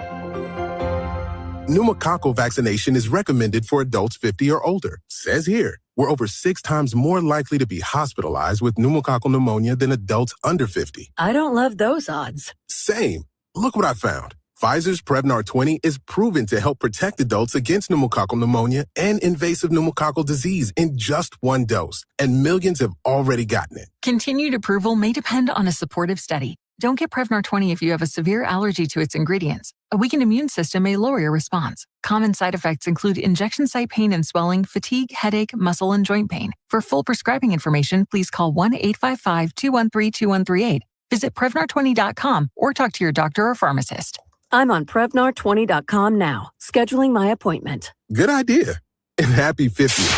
Pneumococcal vaccination is recommended for adults 50 or older. Says here, we're over 6 times more likely to be hospitalized with pneumococcal pneumonia than adults under 50. I don't love those odds. Same. Look what I found. Pfizer's Prevnar 20 is proven to help protect adults against pneumococcal pneumonia and invasive pneumococcal disease in just 1 dose, and millions have already gotten it. Continued approval may depend on a supportive study. Don't get Prevnar 20 if you have a severe allergy to its ingredients. A weakened immune system may lower your response. Common side effects include injection site pain and swelling, fatigue, headache, muscle, and joint pain. For full prescribing information, please call 1-855-213-2138. Visit Prevnar20.com or talk to your doctor or pharmacist. I'm on Prevnar20.com now, scheduling my appointment. Good idea. and happy 50th.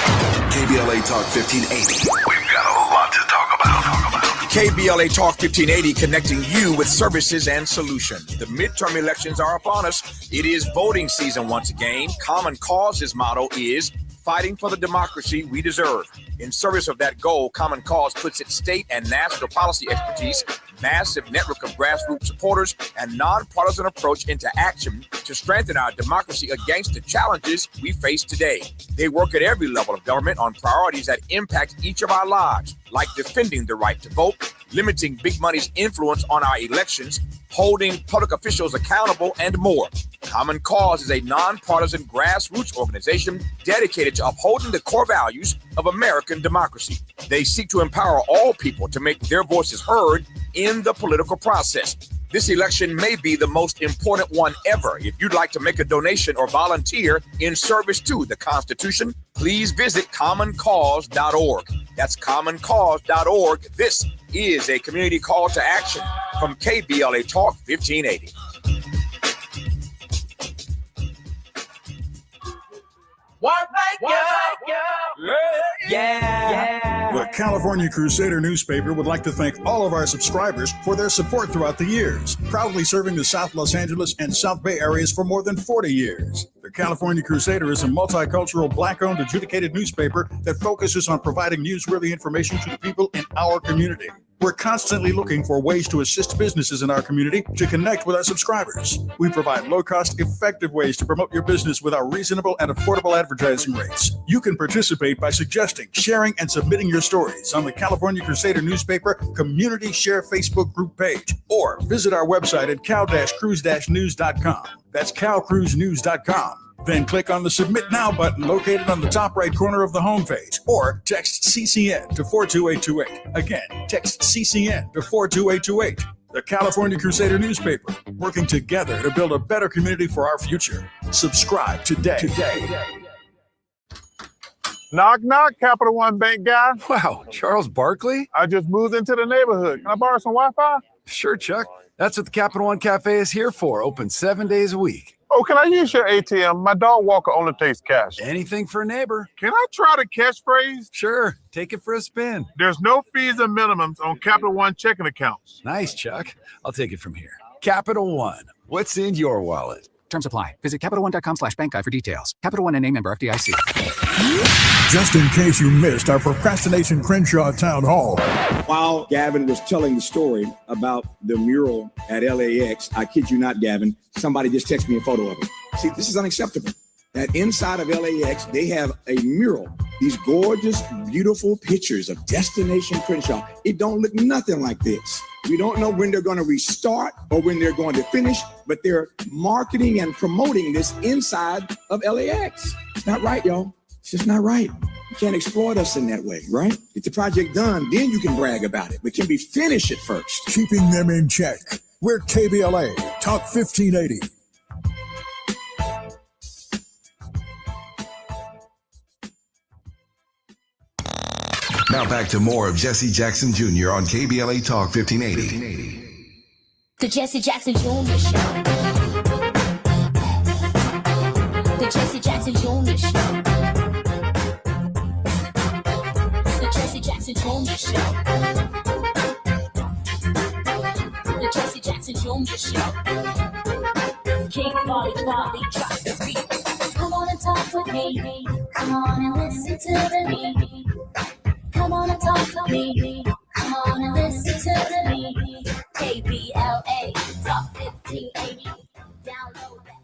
KBLA Talk 1580. We've got a lot to talk about. KBLA Talk 1580, connecting you with services and solutions. The midterm elections are upon us. It is voting season once again. Common Cause's motto is fighting for the democracy we deserve. In service of that goal, Common Cause puts its state and national policy expertise, massive network of grassroots supporters, and nonpartisan approach into action to strengthen our democracy against the challenges we face today. They work at every level of government on priorities that impact each of our lives, like defending the right to vote, limiting big money's influence on our elections, holding public officials accountable, and more. Common Cause is a nonpartisan grassroots organization dedicated to upholding the core values of American democracy. They seek to empower all people to make their voices heard in the political process. This election may be the most important one ever. If you'd like to make a donation or volunteer in service to the Constitution, please visit commoncause.org. That's commoncause.org. This is a community call to action from KBLA Talk 1580. The California Crusader newspaper would like to thank all of our subscribers for their support throughout the years, proudly serving the South Los Angeles and South Bay areas for more than 40 years. The California Crusader is a multicultural, Black-owned, adjudicated newspaper that focuses on providing newsworthy information to the people in our community. We're constantly looking for ways to assist businesses in our community to connect with our subscribers. We provide low-cost, effective ways to promote your business with our reasonable and affordable advertising rates. You can participate by suggesting, sharing, and submitting your stories on the California Crusader newspaper Community Share Facebook group page, or visit our website at cal-cruise-news.com. That's calcruisenews.com. Then click on the Submit Now button located on the top right corner of the homepage, or text CCN to 42828. Again, text CCN to 42828. The California Crusader newspaper, working together to build a better community for our future. Subscribe today. Knock, knock, Capital One Bank guy. Wow, Charles Barkley? I just moved into the neighborhood. Can I borrow some Wi-Fi? Sure, Chuck. That's what the Capital One Cafe is here for, open 7 days a week. Oh, can I use your ATM? My dog walker only takes cash. Anything for a neighbor. Can I try the catchphrase? Sure, take it for a spin. There's no fees and minimums on Capital One checking accounts. Nice, Chuck. I'll take it from here. Capital One, what's in your wallet? Terms apply. Visit CapitalOne.com/bankguide for details. Capital One and a member FDIC. Just in case you missed our Procrastination Crenshaw Town Hall. While Gavin was telling the story about the mural at LAX, I kid you not, Gavin, somebody just texted me a photo of it. See, this is unacceptable. That inside of LAX, they have a mural. These gorgeous, beautiful pictures of Destination Crenshaw. It don't look nothing like this. We don't know when they're going to restart or when they're going to finish, but they're marketing and promoting this inside of LAX. It's not right, y'all. It's just not right. You can't exploit us in that way, right? Get the project done, then you can brag about it. But can we finish it first? Keeping them in check. We're KBLA Talk 1580. Now back to more of Jesse Jackson Jr. on KBLA Talk 1580. The Jesse Jackson Jr. Show. The Jesse Jackson Jr. Show. The Jesse Jackson Jr. Show. The Jesse Jackson Jr. Show. Kick, volley, drop the beat. Come on and talk with me. Come on and listen to the beat. Come on and talk to me. Come on and listen to the beat. KBLA Talk 1580. Download the app.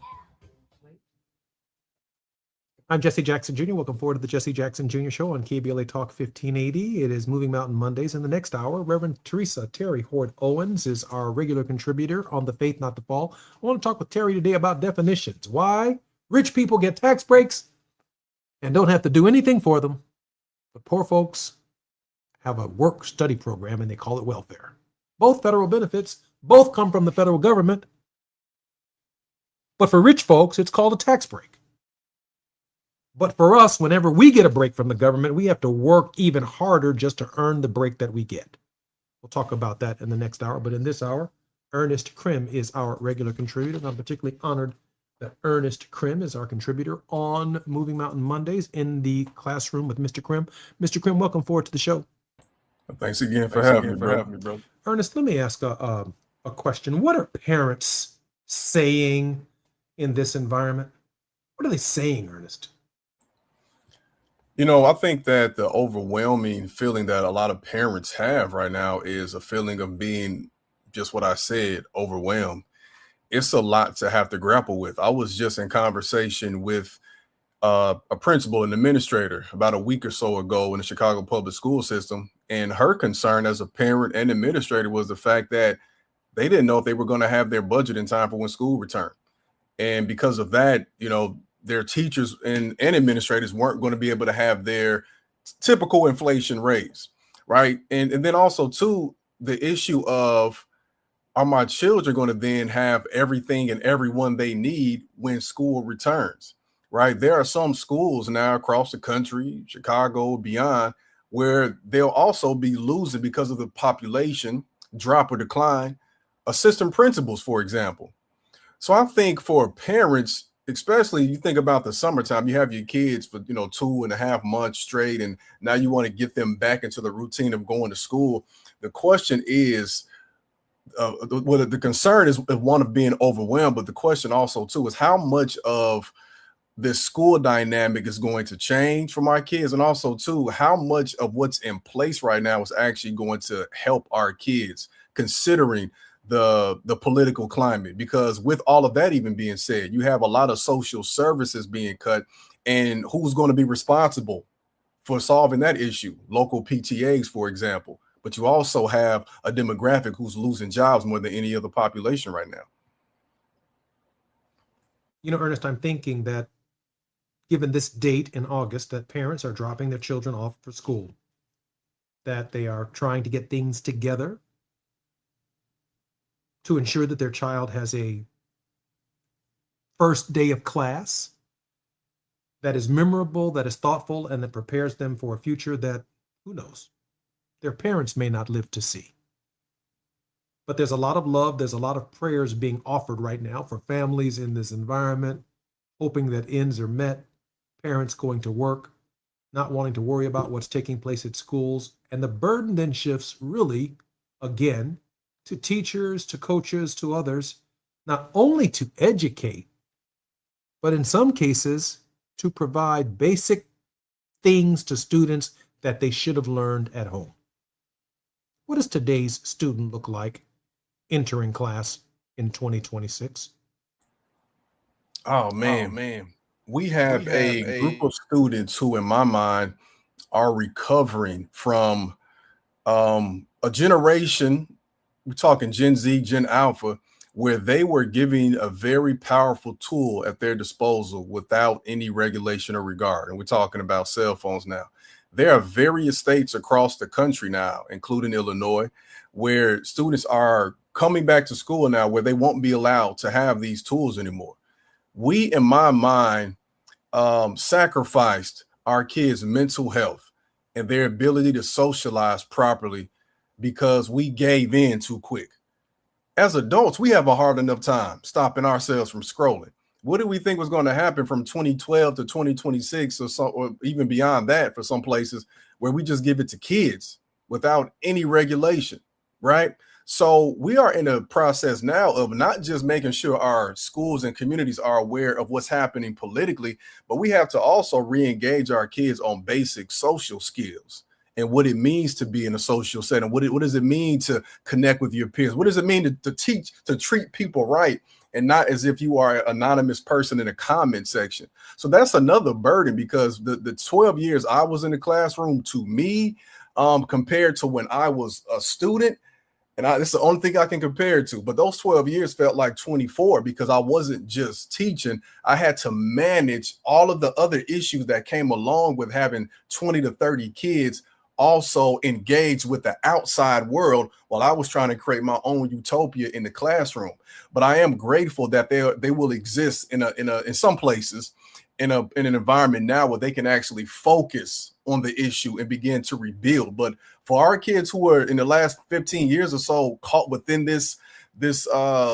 I'm Jesse Jackson Jr. Welcome forward to the Jesse Jackson Jr. Show on KBLA Talk 1580. It is Moving Mountain Mondays. In the next hour, Reverend Teresa Terry Hord Owens is our regular contributor on The Faith Not to Fall. I want to talk with Terry today about definitions. Why rich people get tax breaks and don't have to do anything for them, but poor folks have a work-study program and they call it welfare. Both federal benefits, both come from the federal government. But for rich folks, it's called a tax break. But for us, whenever we get a break from the government, we have to work even harder just to earn the break that we get. We'll talk about that in the next hour. But in this hour, Ernest Krim is our regular contributor. And I'm particularly honored that Ernest Krim is our contributor on Moving Mountain Mondays in the classroom with Mr. Krim. Mr. Krim, welcome forward to the show. Thanks again for having me, bro. Ernest, let me ask a question. What are parents saying in this environment? What are they saying, Ernest? You know, I think that the overwhelming feeling that a lot of parents have right now is a feeling of being just what I said, overwhelmed. It's a lot to have to grapple with. I was just in conversation with a principal and administrator about a week or so ago in the Chicago public school system. And her concern as a parent and administrator was the fact that they didn't know if they were going to have their budget in time for when school returned. And because of that, you know, their teachers and administrators weren't going to be able to have their typical inflation raise, right? And then also, too, the issue of, are my children going to then have everything and everyone they need when school returns, right? There are some schools now across the country, Chicago, beyond, where they'll also be losing because of the population drop or decline, assistant principals, for example. So I think for parents, especially you think about the summertime, you have your kids for, 2.5 months straight, and now you want to get them back into the routine of going to school. The question is, the concern is one of being overwhelmed, but the question also too is how much of this school dynamic is going to change for my kids, and also too how much of what's in place right now is actually going to help our kids, considering the political climate. Because with all of that even being said, you have a lot of social services being cut, and who's going to be responsible for solving that issue? Local PTAs, for example. But you also have a demographic who's losing jobs more than any other population right now. You know, Ernest, I'm thinking that given this date in August, that parents are dropping their children off for school, that they are trying to get things together to ensure that their child has a first day of class that is memorable, that is thoughtful, and that prepares them for a future that, who knows, their parents may not live to see. But there's a lot of love, there's a lot of prayers being offered right now for families in this environment, hoping that ends are met, parents going to work, not wanting to worry about what's taking place at schools. And the burden then shifts really, again, to teachers, to coaches, to others, not only to educate, but in some cases, to provide basic things to students that they should have learned at home. What does today's student look like entering class in 2026? Oh man. We have a group of students who, in my mind, are recovering from a generation, we're talking Gen Z, Gen Alpha, where they were giving a very powerful tool at their disposal without any regulation or regard. And we're talking about cell phones now. There are various states across the country now, including Illinois, where students are coming back to school now where they won't be allowed to have these tools anymore. We, in my mind, sacrificed our kids' mental health and their ability to socialize properly because we gave in too quick. As adults, we have a hard enough time stopping ourselves from scrolling. What did we think was going to happen from 2012 to 2026 or even beyond that for some places where we just give it to kids without any regulation, right? So we are in a process now of not just making sure our schools and communities are aware of what's happening politically, but we have to also re-engage our kids on basic social skills and what it means to be in a social setting. What does it mean to connect with your peers? What does it mean to teach, to treat people right and not as if you are an anonymous person in a comment section? So that's another burden because the 12 years I was in the classroom, to me, compared to when I was a student, and this is the only thing I can compare it to, but those 12 years felt like 24 because I wasn't just teaching. I had to manage all of the other issues that came along with having 20 to 30 kids also engage with the outside world while I was trying to create my own utopia in the classroom. But I am grateful that they will exist in some places in an environment now where they can actually focus on the issue and begin to rebuild. But for our kids who are in the last 15 years or so caught within this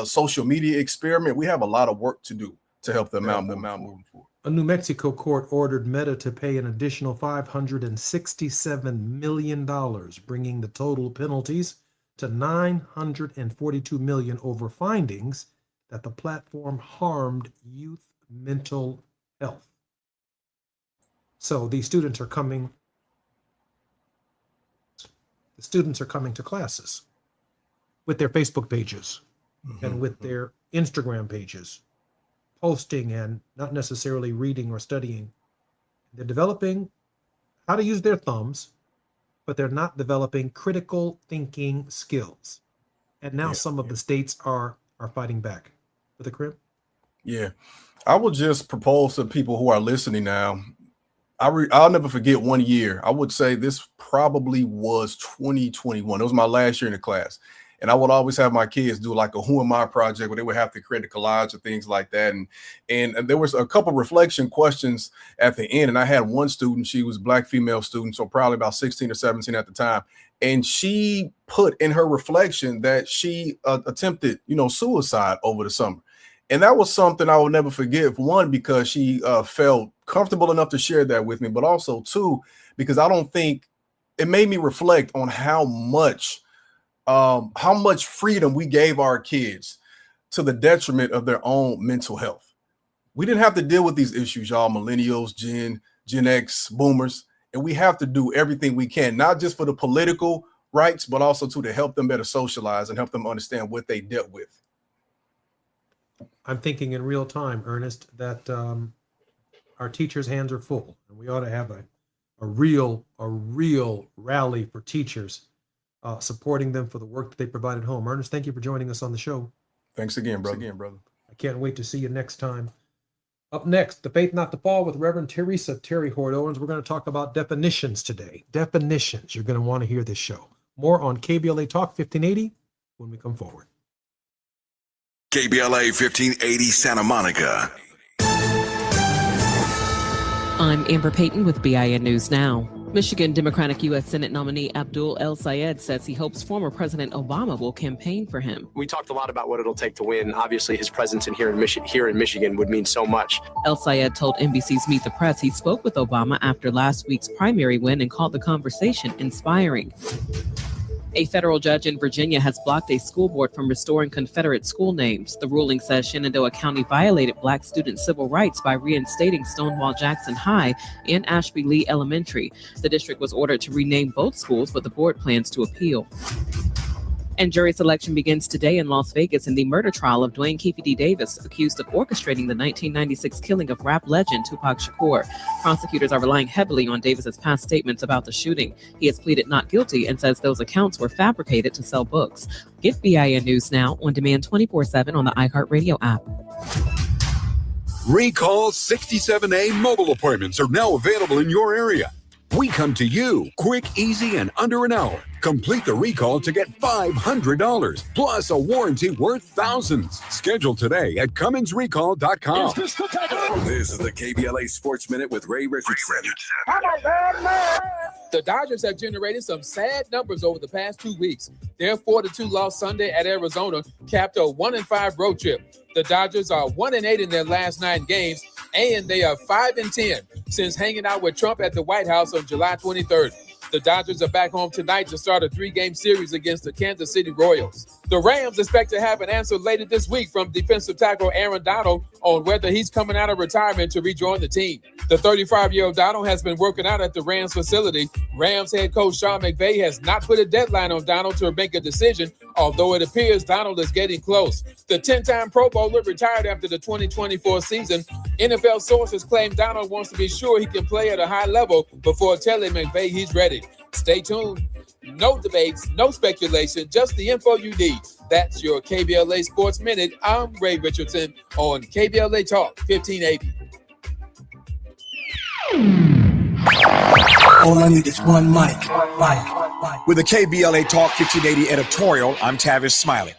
social media experiment, we have a lot of work to do to help them out moving forward. A New Mexico court ordered Meta to pay an additional $567 million, bringing the total penalties to $942 million over findings that the platform harmed youth mental health. So these students are coming. The students are coming to classes with their Facebook pages and with their Instagram pages, posting and not necessarily reading or studying. They're developing how to use their thumbs, but they're not developing critical thinking skills. And now some of the states are fighting back with a crib. Yeah. I would just propose to people who are listening now, I'll never forget one year. I would say this probably was 2021. It was my last year in the class. And I would always have my kids do like a Who Am I project where they would have to create a collage or things like that. And there was a couple reflection questions at the end. And I had one student, she was a Black female student, so probably about 16 or 17 at the time. And she put in her reflection that she attempted, suicide over the summer. And that was something I will never forget. One, because she felt comfortable enough to share that with me, but also two, because I don't think it made me reflect on how much freedom we gave our kids to the detriment of their own mental health. We didn't have to deal with these issues, y'all, millennials, Gen X, boomers, and we have to do everything we can, not just for the political rights, but also to help them better socialize and help them understand what they dealt with. I'm thinking in real time, Ernest, that our teachers' hands are full, and we ought to have a real rally for teachers, supporting them for the work that they provide at home. Ernest, thank you for joining us on the show. Thanks again, brother. I can't wait to see you next time. Up next, The Faith Not to Fall with Reverend Terry Hoard Owens. We're going to talk about definitions today. Definitions. You're going to want to hear this show. More on KBLA Talk 1580 when we come forward. KBLA 1580 Santa Monica. I'm Amber Payton with BIN News Now. Michigan Democratic U.S. Senate nominee Abdul El Sayed says he hopes former President Obama will campaign for him. We talked a lot about what it'll take to win. Obviously, his presence here in Michigan would mean so much. El Sayed told NBC's Meet the Press he spoke with Obama after last week's primary win and called the conversation inspiring. A federal judge in Virginia has blocked a school board from restoring Confederate school names. The ruling says Shenandoah County violated Black student civil rights by reinstating Stonewall Jackson High and Ashby Lee Elementary. The district was ordered to rename both schools, but the board plans to appeal. And jury selection begins today in Las Vegas in the murder trial of Dwayne Keefe D. Davis, accused of orchestrating the 1996 killing of rap legend Tupac Shakur. Prosecutors are relying heavily on Davis's past statements about the shooting. He has pleaded not guilty and says those accounts were fabricated to sell books. Get BIN News Now on demand 24/7 on the iHeartRadio app. Recall 67A mobile appointments are now available in your area. We come to you quick, easy, and under an hour. Complete the recall to get $500 plus a warranty worth thousands. Schedule today at Cummins.recall.com. This is the KBLA Sports Minute with Ray Richardson. The Dodgers have generated some sad numbers over the past 2 weeks. Their 4-2 loss Sunday at Arizona capped a 1-5 road trip. The Dodgers are 1-8 in their last 9 games, and they are 5-10 since hanging out with Trump at the White House on July 23rd. The Dodgers are back home tonight to start a 3-game series against the Kansas City Royals. The Rams expect to have an answer later this week from defensive tackle Aaron Donald on whether he's coming out of retirement to rejoin the team. The 35-year-old Donald has been working out at the Rams facility. Rams head coach Sean McVay has not put a deadline on Donald to make a decision, although it appears Donald is getting close. The 10-time Pro Bowler retired after the 2024 season. NFL sources claim Donald wants to be sure he can play at a high level before telling McVay he's ready. Stay tuned. No debates, no speculation, just the info you need. That's your KBLA Sports Minute. I'm Ray Richardson on KBLA Talk 1580. All I need is one mic. With the KBLA Talk 1580 editorial, I'm Tavis Smiley.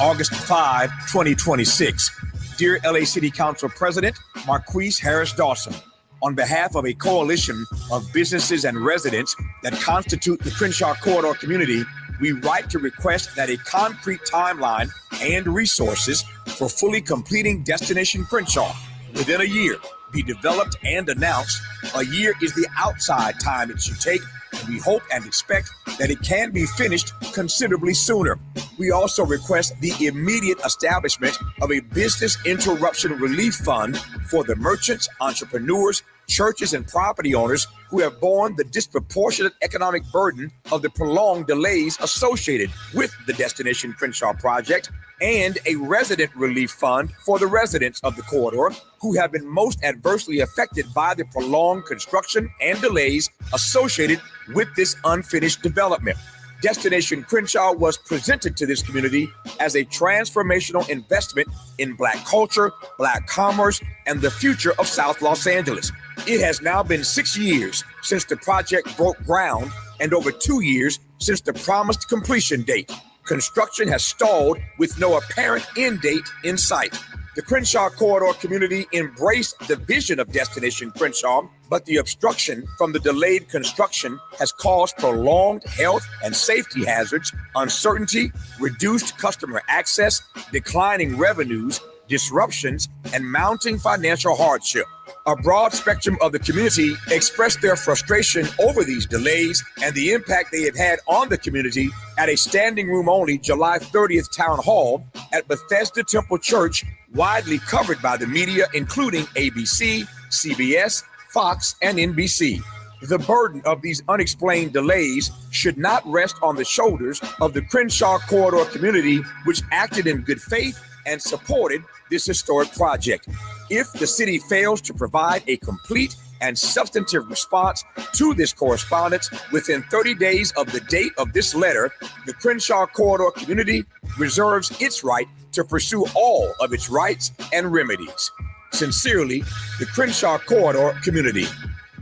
August 5, 2026. Dear LA City Council President Marquise Harris Dawson, on behalf of a coalition of businesses and residents that constitute the Crenshaw Corridor community, we write to request that a concrete timeline and resources for fully completing Destination Crenshaw within a year be developed and announced. A year is the outside time it should take, and we hope and expect that it can be finished considerably sooner. We also request the immediate establishment of a business interruption relief fund for the merchants, entrepreneurs, churches, and property owners who have borne the disproportionate economic burden of the prolonged delays associated with the Destination Crenshaw project, and a resident relief fund for the residents of the corridor who have been most adversely affected by the prolonged construction and delays associated with this unfinished development. Destination Crenshaw was presented to this community as a transformational investment in Black culture, Black commerce, and the future of South Los Angeles. It has now been 6 years since the project broke ground and over 2 years since the promised completion date. Construction has stalled with no apparent end date in sight. The Crenshaw Corridor community embraced the vision of Destination Crenshaw, but the obstruction from the delayed construction has caused prolonged health and safety hazards, uncertainty, reduced customer access, declining revenues, disruptions, and mounting financial hardship. A broad spectrum of the community expressed their frustration over these delays and the impact they have had on the community at a standing room only July 30th town hall at Bethesda Temple Church, widely covered by the media, including ABC, CBS, Fox, and NBC. The burden of these unexplained delays should not rest on the shoulders of the Crenshaw Corridor community, which acted in good faith and supported this historic project. If the city fails to provide a complete and substantive response to this correspondence within 30 days of the date of this letter, the Crenshaw Corridor community reserves its right to pursue all of its rights and remedies. Sincerely, the Crenshaw Corridor community.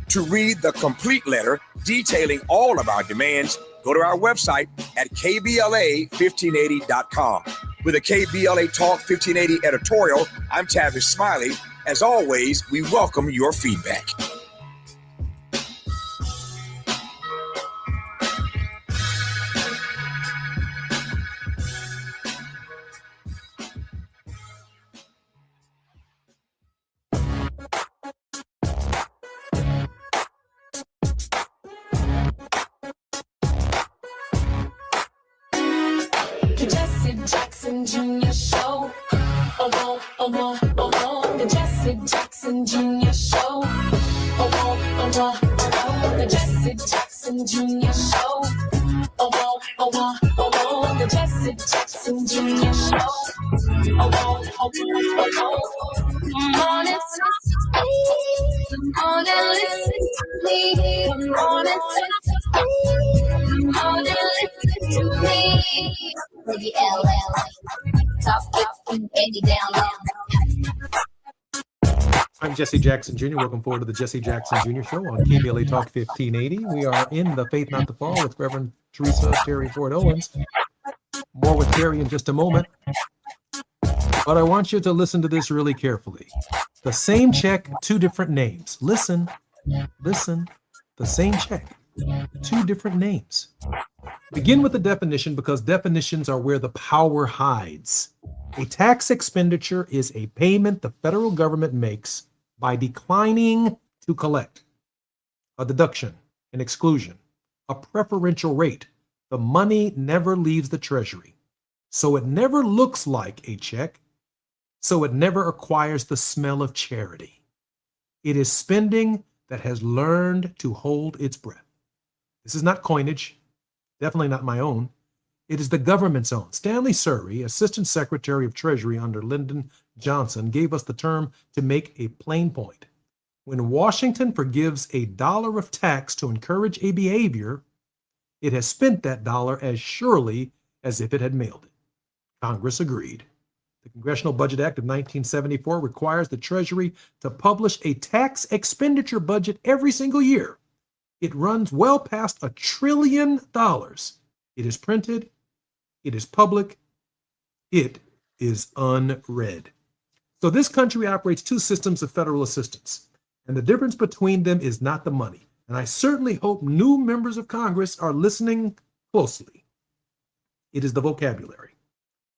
To read the complete letter detailing all of our demands, go to our website at kbla1580.com. With a KBLA Talk 1580 editorial, I'm Tavis Smiley. As always, we welcome your feedback. Jr. Show. The Jesse Jackson Jr. Show. The Jesse Jackson Jr. Show. The Jesse Jackson Jr. Show. Come on and listen to me. Come on and listen to me. Come on and listen to me. Come on and listen to me. Baby LA, top 50 down low. I'm Jesse Jackson Jr. Welcome forward to the Jesse Jackson Jr. Show on KBLA Talk 1580. We are in the Faith Not to Fall with Reverend Teresa Terry Ford Owens. More with Terry in just a moment. But I want you to listen to this really carefully. The same check, two different names. Listen. The same check, two different names. Begin with the definition because definitions are where the power hides. A tax expenditure is a payment the federal government makes by declining to collect. A deduction, an exclusion, a preferential rate. The money never leaves the treasury. So it never looks like a check. So it never acquires the smell of charity. It is spending that has learned to hold its breath. This is not coinage. Definitely not my own. It is the government's own. Stanley Surrey, Assistant Secretary of Treasury under Lyndon Johnson, gave us the term to make a plain point. When Washington forgives $1 of tax to encourage a behavior, it has spent that dollar as surely as if it had mailed it. Congress agreed. The Congressional Budget Act of 1974 requires the Treasury to publish a tax expenditure budget every single year. It runs well past $1 trillion. It is printed. It is public. It is unread. So this country operates two systems of federal assistance, and the difference between them is not the money. And I certainly hope new members of Congress are listening closely. It is the vocabulary.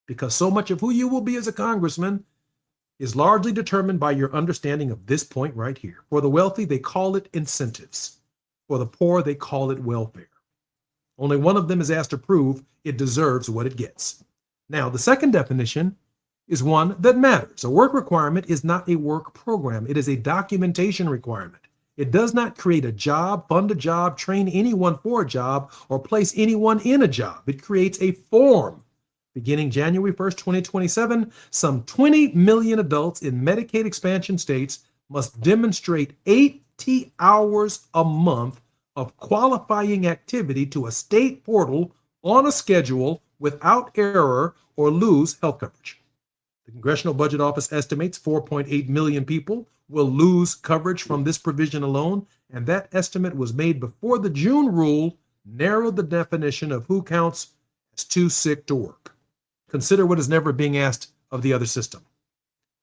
Because so much of who you will be as a congressman is largely determined by your understanding of this point right here. For the wealthy, they call it incentives. For the poor, they call it welfare. Only one of them is asked to prove it deserves what it gets. Now, the second definition is one that matters. A work requirement is not a work program. It is a documentation requirement. It does not create a job, fund a job, train anyone for a job, or place anyone in a job. It creates a form. Beginning January 1st, 2027, some 20 million adults in Medicaid expansion states must demonstrate 80 hours a month of qualifying activity to a state portal on a schedule without error or lose health coverage. The Congressional Budget Office estimates 4.8 million people will lose coverage from this provision alone, and that estimate was made before the June rule narrowed the definition of who counts as too sick to work. Consider what is never being asked of the other system.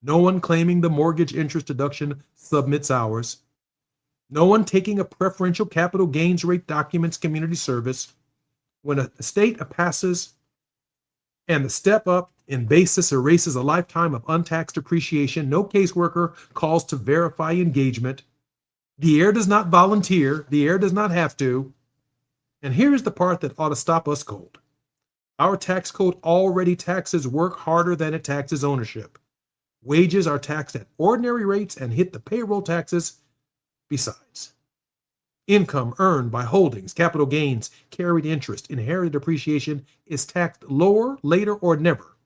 No one claiming the mortgage interest deduction submits hours. No one taking a preferential capital gains rate documents community service. When a state passes and the step up in basis erases a lifetime of untaxed depreciation, no caseworker calls to verify engagement. The heir does not volunteer. The heir does not have to. And here's the part that ought to stop us cold. Our tax code already taxes work harder than it taxes ownership. Wages are taxed at ordinary rates and hit the payroll taxes besides. Income earned by holdings, capital gains, carried interest, inherited depreciation is taxed lower, later, or never.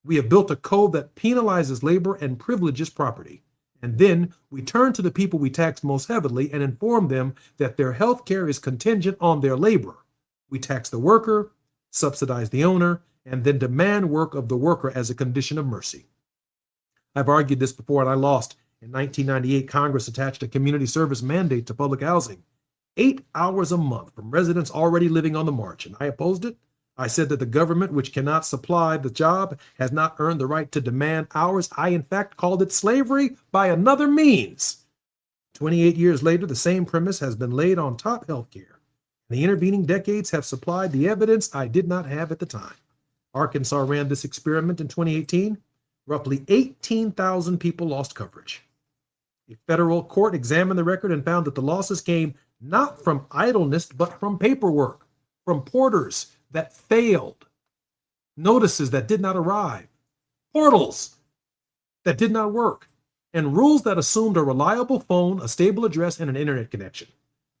We have built a code that penalizes labor and privileges property. And then we turn to the people we tax most heavily and inform them that their health care is contingent on their labor. We tax the worker, subsidize the owner, and then demand work of the worker as a condition of mercy. I've argued this before and I lost. In 1998, Congress attached a community service mandate to public housing, 8 hours a month from residents already living on the margin. I opposed it. I said that the government, which cannot supply the job, has not earned the right to demand hours. I, in fact, called it slavery by another means. 28 years later, the same premise has been laid on top healthcare. The intervening decades have supplied the evidence I did not have at the time. Arkansas ran this experiment in 2018. Roughly 18,000 people lost coverage. A federal court examined the record and found that the losses came not from idleness, but from paperwork, from porters that failed, notices that did not arrive, portals that did not work, and rules that assumed a reliable phone, a stable address, and an internet connection.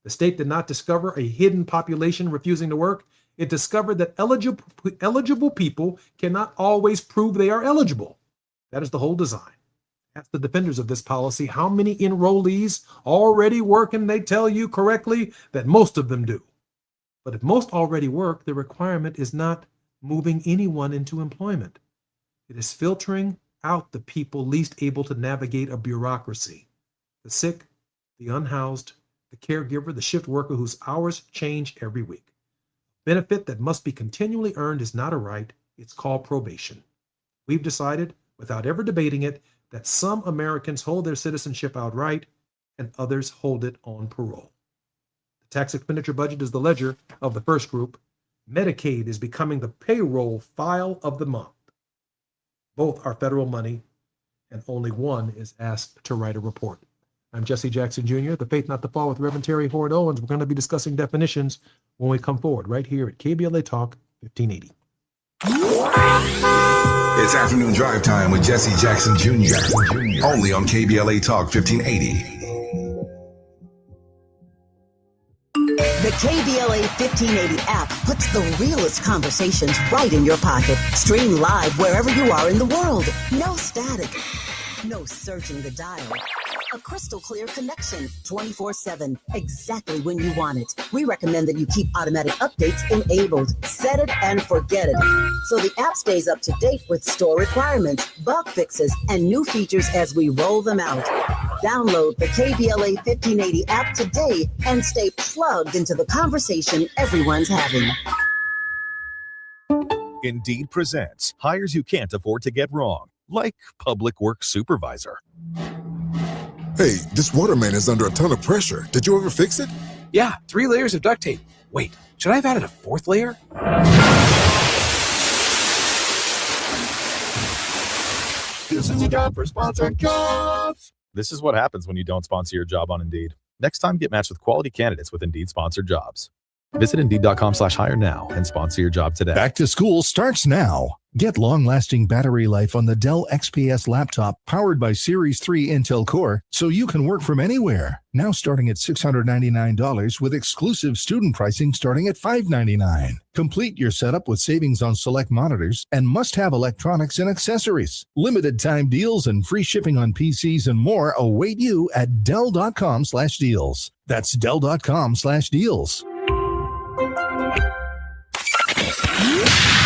The state did not discover a hidden population refusing to work. It discovered that eligible people cannot always prove they are eligible. That is the whole design. Ask the defenders of this policy how many enrollees already work, and they tell you correctly that most of them do. But if most already work, the requirement is not moving anyone into employment. It is filtering out the people least able to navigate a bureaucracy. The sick, the unhoused, the caregiver, the shift worker whose hours change every week. Benefit that must be continually earned is not a right. It's called probation. We've decided, without ever debating it, that some Americans hold their citizenship outright and others hold it on parole. The tax expenditure budget is the ledger of the first group. Medicaid is becoming the payroll file of the month. Both are federal money, and only one is asked to write a report. I'm Jesse Jackson Jr., The Faith Not to Fall with Reverend Terry Horn Owens. We're going to be discussing definitions when we come forward right here at KBLA Talk 1580. It's afternoon drive time with Jesse Jackson Jr. Only on KBLA Talk 1580. The KBLA 1580 app puts the realest conversations right in your pocket. Stream live wherever you are in the world. No static. No searching the dial. A crystal clear connection 24/7, exactly when you want it. We recommend that you keep automatic updates enabled. Set it and forget it. So the app stays up to date with store requirements, bug fixes, and new features as we roll them out. Download the KBLA 1580 app today and stay plugged into the conversation everyone's having. Indeed presents hires you can't afford to get wrong, like public works supervisor. Hey, this waterman is under a ton of pressure. Did you ever fix it? Yeah, 3 layers of duct tape. Wait, should I have added a 4th layer? This is a job for sponsored jobs. This is what happens when you don't sponsor your job on Indeed. Next time, get matched with quality candidates with Indeed sponsored jobs. Visit Indeed.com/hire now and sponsor your job today. Back to school starts now. Get long-lasting battery life on the Dell XPS laptop powered by Series 3 Intel Core so you can work from anywhere. Now starting at $699 with exclusive student pricing starting at $599. Complete your setup with savings on select monitors and must-have electronics and accessories. Limited time deals and free shipping on PCs and more await you at Dell.com/deals. That's Dell.com/deals.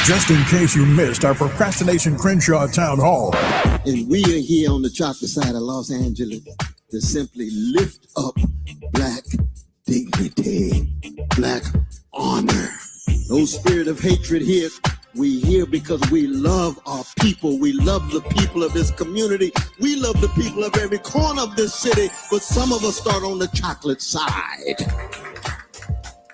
Just in case you missed our Procrastination Crenshaw Town Hall. And we are here on the chocolate side of Los Angeles to simply lift up Black dignity, Black honor. No spirit of hatred here. We here because we love our people. We love the people of this community. We love the people of every corner of this city. But some of us start on the chocolate side.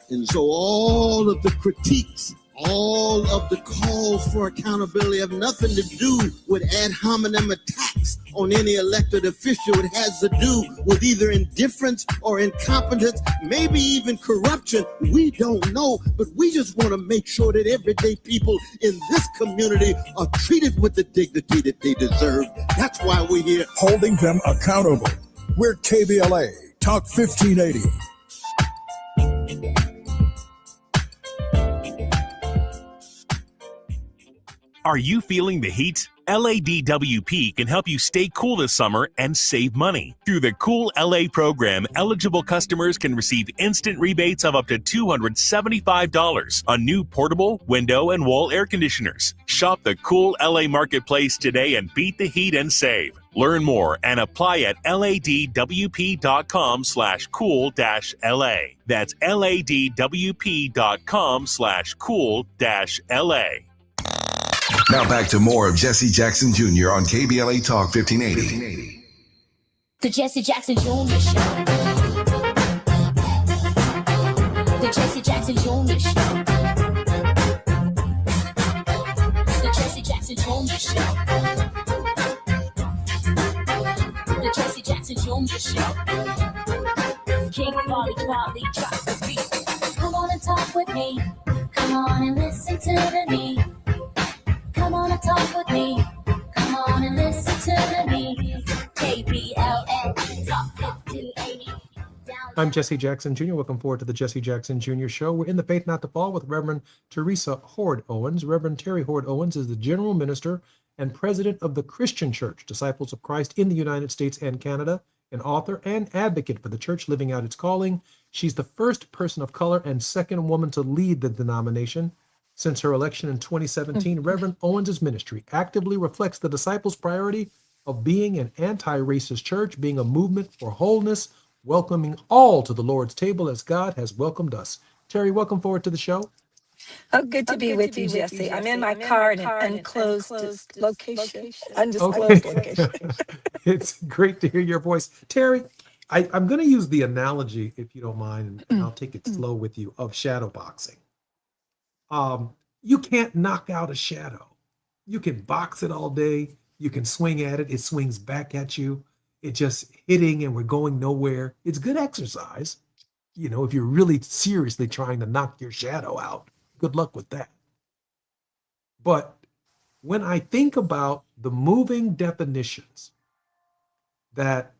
And so all of the critiques, all of the calls for accountability have nothing to do with ad hominem attacks on any elected official. It has to do with either indifference or incompetence, maybe even corruption. We don't know, but we just want to make sure that everyday people in this community are treated with the dignity that they deserve. That's why we're here. Holding them accountable. We're KBLA, Talk 1580. Are you feeling the heat? LADWP can help you stay cool this summer and save money. Through the Cool LA program, eligible customers can receive instant rebates of up to $275 on new portable, window, and wall air conditioners. Shop the Cool LA Marketplace today and beat the heat and save. Learn more and apply at ladwp.com/cool-LA. That's ladwp.com/cool-LA. Now back to more of Jesse Jackson Jr. on KBLA Talk 1580. The Jesse Jackson Jr. Show. The Jesse Jackson Jr. Show. The Jesse Jackson Jr. Show. The Jesse Jackson Jr. Show. King Quality drop the beat. Come on and talk with me. Come on and listen to the beat. Come on and talk with me. Come on and listen to me. KBLA Talk 1580. I'm Jesse Jackson Jr. Welcome forward to the Jesse Jackson Jr. Show. We're in the Faith Not to Fall with Reverend Teresa Hord Owens. Reverend Terry Hord Owens is the General Minister and President of the Christian Church, Disciples of Christ in the United States and Canada, an author and advocate for the church living out its calling. She's the first person of color and second woman to lead the denomination. Since her election in 2017, Reverend Owens' ministry actively reflects the disciples' priority of being an anti-racist church, being a movement for wholeness, welcoming all to the Lord's table as God has welcomed us. Terry, welcome forward to the show. Oh, good to be with you, Jesse. I'm in my car in an unclosed location, undisclosed location. It's great to hear your voice. Terry, I'm going to use the analogy, if you don't mind, and I'll take it slow with you, of shadow boxing. You can't knock out a shadow. You can box it all day. You can swing at it. It swings back at you. It's just hitting and we're going nowhere. It's good exercise. You know, if you're really seriously trying to knock your shadow out, good luck with that. But when I think about the moving definitions that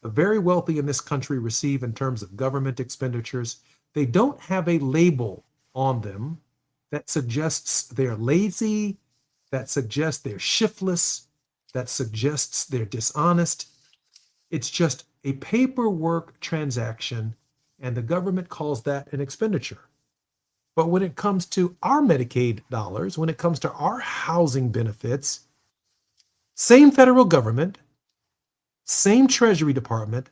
the very wealthy in this country receive in terms of government expenditures, they don't have a label on them that suggests they're lazy, that suggests they're shiftless, that suggests they're dishonest. It's just a paperwork transaction, and the government calls that an expenditure. But when it comes to our Medicaid dollars, when it comes to our housing benefits, same federal government, same Treasury Department,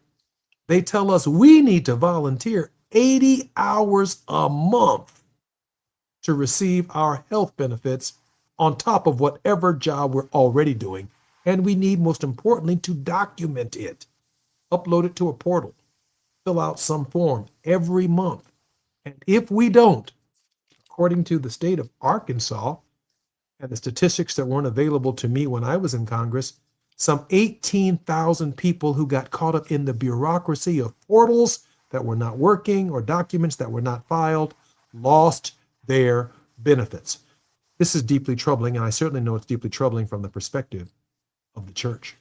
they tell us we need to volunteer 80 hours a month to receive our health benefits on top of whatever job we're already doing. And we need, most importantly, to document it, upload it to a portal, fill out some form every month. And if we don't, according to the state of Arkansas and the statistics that weren't available to me when I was in Congress, some 18,000 people who got caught up in the bureaucracy of portals that were not working or documents that were not filed lost their benefits. This is deeply troubling, and I certainly know it's deeply troubling from the perspective of the church.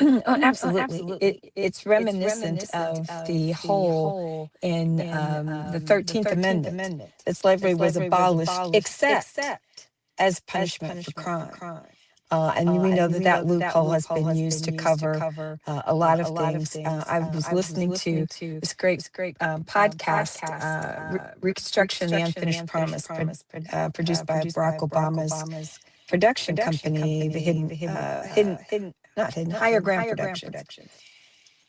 Oh, absolutely. It's reminiscent of the whole in the 13th Amendment that slavery was abolished except as punishment for crime. And we know that loophole has been used to cover a lot of things. I was listening to this great podcast, Reconstruction, The Unfinished Promise, produced by Barack Obama's production company, the Higher Ground Productions.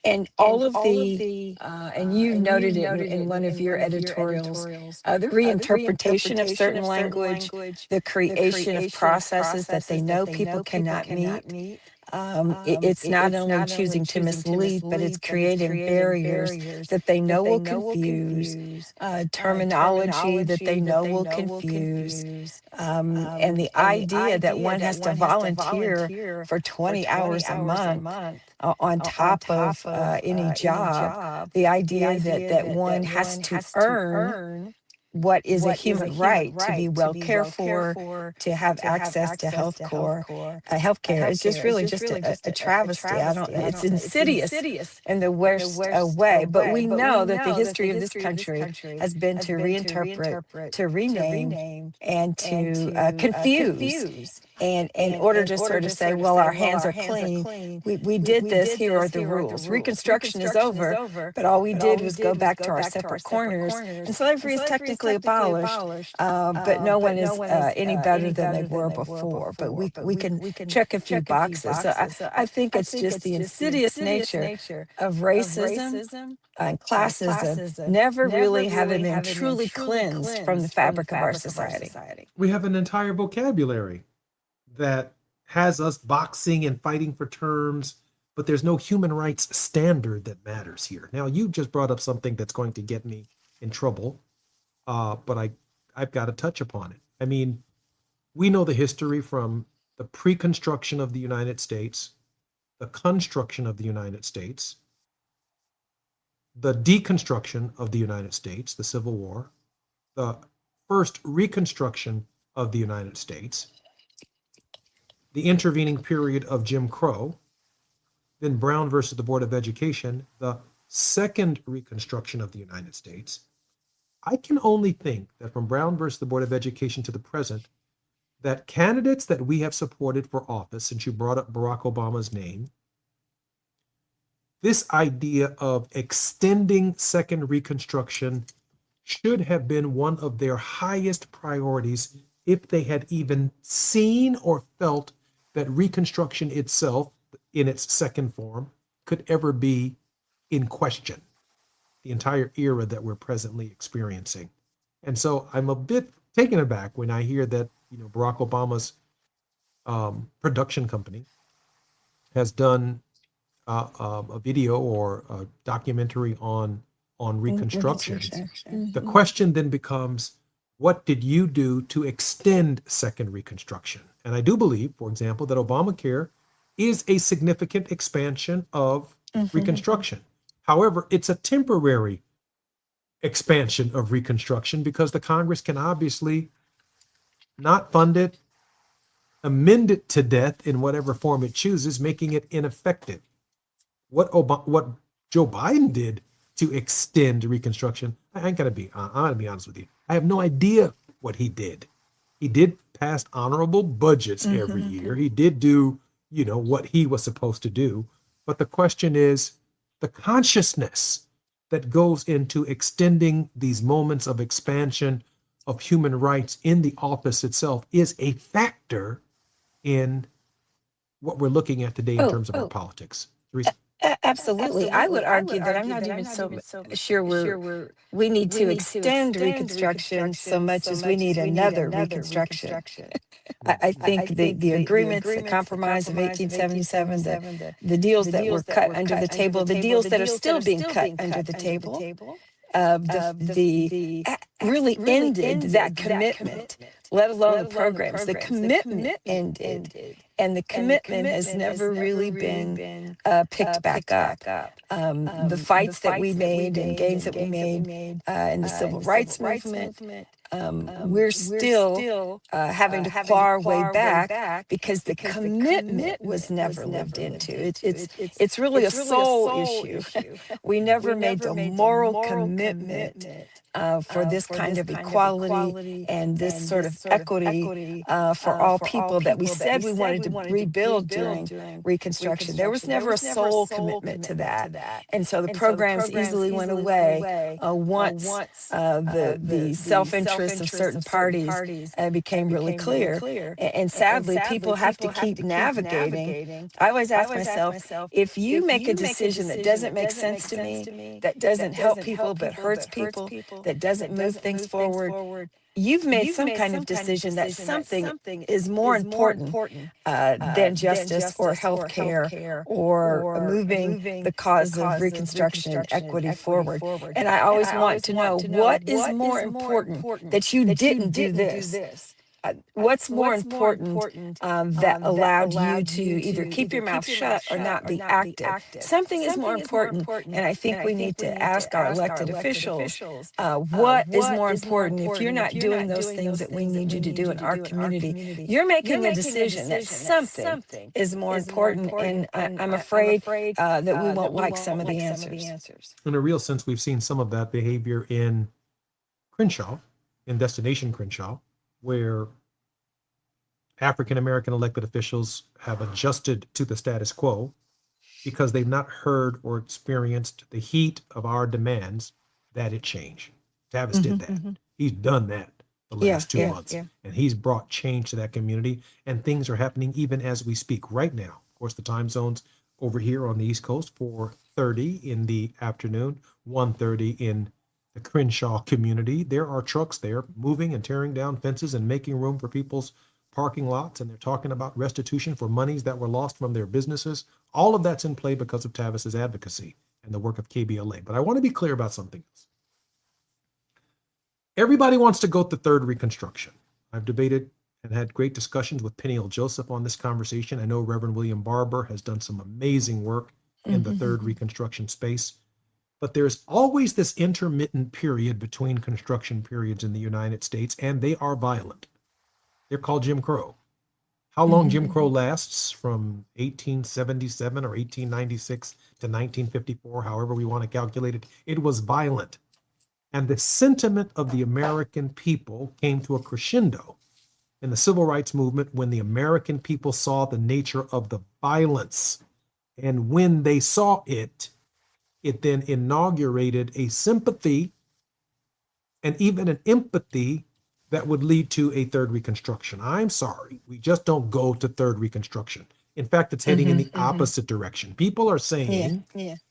And all of the, and you noted it in one of your editorials, the reinterpretation of certain language, the creation of processes that they know people cannot meet. It's not only choosing to mislead, but it's creating barriers that they know will confuse, terminology that they know will confuse, and the idea that one has to volunteer for 20 hours a month on top of any job, the idea that one has to earn what is a human right to be well cared for, to have access to healthcare is just really just a travesty. It's insidious in the worst way. But we know that the history of this country has been to reinterpret, to rename, and to confuse. And in order to sort of say, well, our hands are clean, we did this, here are the rules. Reconstruction is over, but all we did was go back to our separate corners. And slavery is technically abolished, but no one is any better than they were before. But we can check a few boxes. So I think it's just the insidious nature of racism and classism never really having been truly cleansed from the fabric of our society. We have an entire vocabulary that has us boxing and fighting for terms, but there's no human rights standard that matters here. Now, you just brought up something that's going to get me in trouble, but I've got to touch upon it. I mean, we know the history from the pre-construction of the United States, the construction of the United States, the deconstruction of the United States, the Civil War, the first reconstruction of the United States, the intervening period of Jim Crow, then Brown versus the Board of Education, the second reconstruction of the United States. I can only think that from Brown versus the Board of Education to the present, that candidates that we have supported for office, since you brought up Barack Obama's name, this idea of extending second reconstruction should have been one of their highest priorities if they had even seen or felt that Reconstruction itself, in its second form, could ever be in question, the entire era that we're presently experiencing. And so I'm a bit taken aback when I hear that, Barack Obama's production company has done a video or a documentary on Reconstruction. The question then becomes, what did you do to extend second Reconstruction? And I do believe, for example, that Obamacare is a significant expansion of Reconstruction. However, it's a temporary expansion of Reconstruction because the Congress can obviously not fund it, amend it to death in whatever form it chooses, making it ineffective. What Joe Biden did to extend Reconstruction, I'm gonna be honest with you. I have no idea what he did. He did pass honorable budgets every year. He did do, what he was supposed to do. But the question is the consciousness that goes into extending these moments of expansion of human rights in the office itself is a factor in what we're looking at today in terms of our politics. Teresa? Absolutely. I would argue that I'm not even so sure we need to extend Reconstruction so much as we need another Reconstruction. I think the agreements, the compromise of 1877, the deals that were cut under the table, the deals that are still being cut under the table, really ended that commitment let alone the programs. The commitment ended. And the commitment has never really been picked back up. The fights that we made and gains that we made in the civil rights movement, we're still having to claw our way back because the commitment was never lived into. It's really a soul issue. We never made the moral commitment for this kind of equality and this sort of equity for all people that we said we wanted to rebuild during Reconstruction. There was never a soul commitment to that. And so the programs easily went away once the self-interest of certain parties became really clear. And sadly, people have to keep navigating. I always ask myself, if you make a decision that doesn't make sense to me, that doesn't help people but hurts people, that doesn't move things forward, you've made some kind of decision that something is more important than justice or health care or moving the cause of Reconstruction and equity forward. And I always want to know, what is more important that you didn't do this? What's more important that allowed you to either keep your mouth shut or not be active? Something is more important, and I think we need to ask our elected officials, what is more important if you're not doing those things that we need you to do in our community? You're making a decision that something is more important, and I'm afraid that we won't like some of the answers. In a real sense, we've seen some of that behavior in Crenshaw, in Destination Crenshaw, where African-American elected officials have adjusted to the status quo because they've not heard or experienced the heat of our demands that it change. Tavis did that. He's done that the last 2 months. And he's brought change to that community. And things are happening even as we speak right now. Of course, the time zones over here on the East Coast, 4:30 in the afternoon, 1:30 in the Crenshaw community. There are trucks there moving and tearing down fences and making room for people's parking lots, and they're talking about restitution for monies that were lost from their businesses. All of that's in play because of Tavis's advocacy and the work of KBLA. But I want to be clear about something else. Everybody wants to go to third Reconstruction. I've debated and had great discussions with Peniel Joseph on this conversation. I know Reverend William Barber has done some amazing work in the third Reconstruction space. But there's always this intermittent period between construction periods in the United States, and they are violent. They're called Jim Crow. How long Jim Crow lasts, from 1877 or 1896 to 1954, however we want to calculate it, it was violent. And the sentiment of the American people came to a crescendo in the civil rights movement when the American people saw the nature of the violence. And when they saw it, it then inaugurated a sympathy and even an empathy that would lead to a third Reconstruction. I'm sorry, we just don't go to third Reconstruction. In fact, it's heading in the opposite direction. People are saying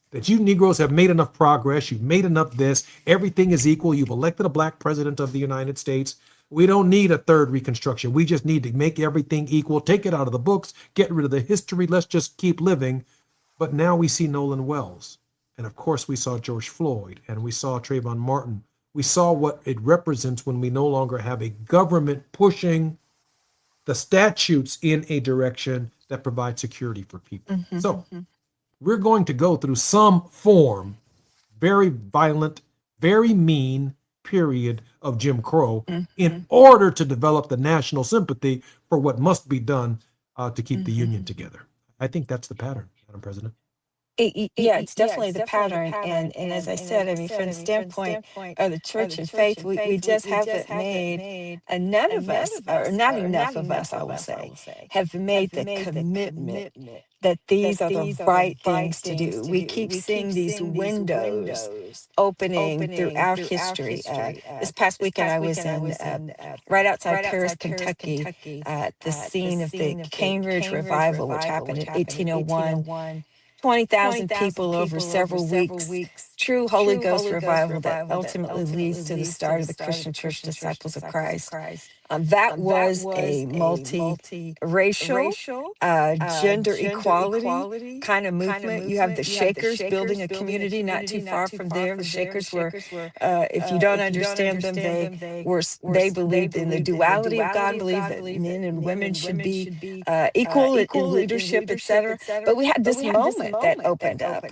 that you Negroes have made enough progress, you've made enough this, everything is equal, you've elected a black president of the United States. We don't need a third Reconstruction. We just need to make everything equal, take it out of the books, get rid of the history, let's just keep living. But now we see Nolan Wells. And of course, we saw George Floyd, and we saw Trayvon Martin. We saw what it represents when we no longer have a government pushing the statutes in a direction that provides security for people. So we're going to go through some form, very violent, very mean period of Jim Crow in order to develop the national sympathy for what must be done to keep the Union together. I think that's the pattern, Madam President. Yeah, it's definitely the pattern. And as I said, I mean, from the standpoint of the church and faith, we just haven't made, and none of us, or not enough of us, I will say, have made the commitment that these are the right things to do. We keep seeing these windows opening throughout history. This past weekend, I was in right outside Paris, Kentucky, at the scene of the Cane Ridge Revival, which happened in 1801. 20,000 people over several weeks true Holy Ghost revival that ultimately leads to the start of the Christian Church Disciples of Christ. That was a multi-racial, gender equality kind of movement. You have the Shakers building a community not too far from there. The Shakers were, if you don't understand them, they believed in the duality of God, believed that men and women should be equal in leadership, etc. But we had this moment that opened up.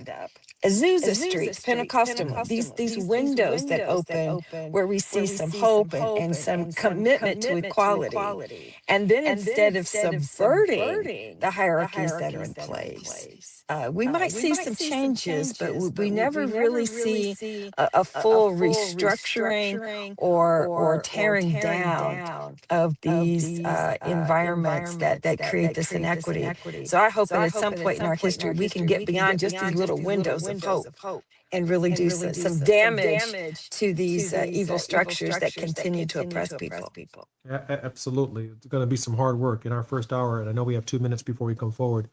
Azusa Street, Pentecostal, these windows that open where we see some hope and some commitment to equality. And then instead of subverting the hierarchies that are in place, we might see some changes, but we never really see a full restructuring or tearing down of these environments that create this inequity. So I hope that at some point in our history, we can get beyond just these little windows of hope and really do some damage to these evil structures that continue to oppress people. Absolutely. It's going to be some hard work in our first hour. And I know we have 2 minutes before we come forward.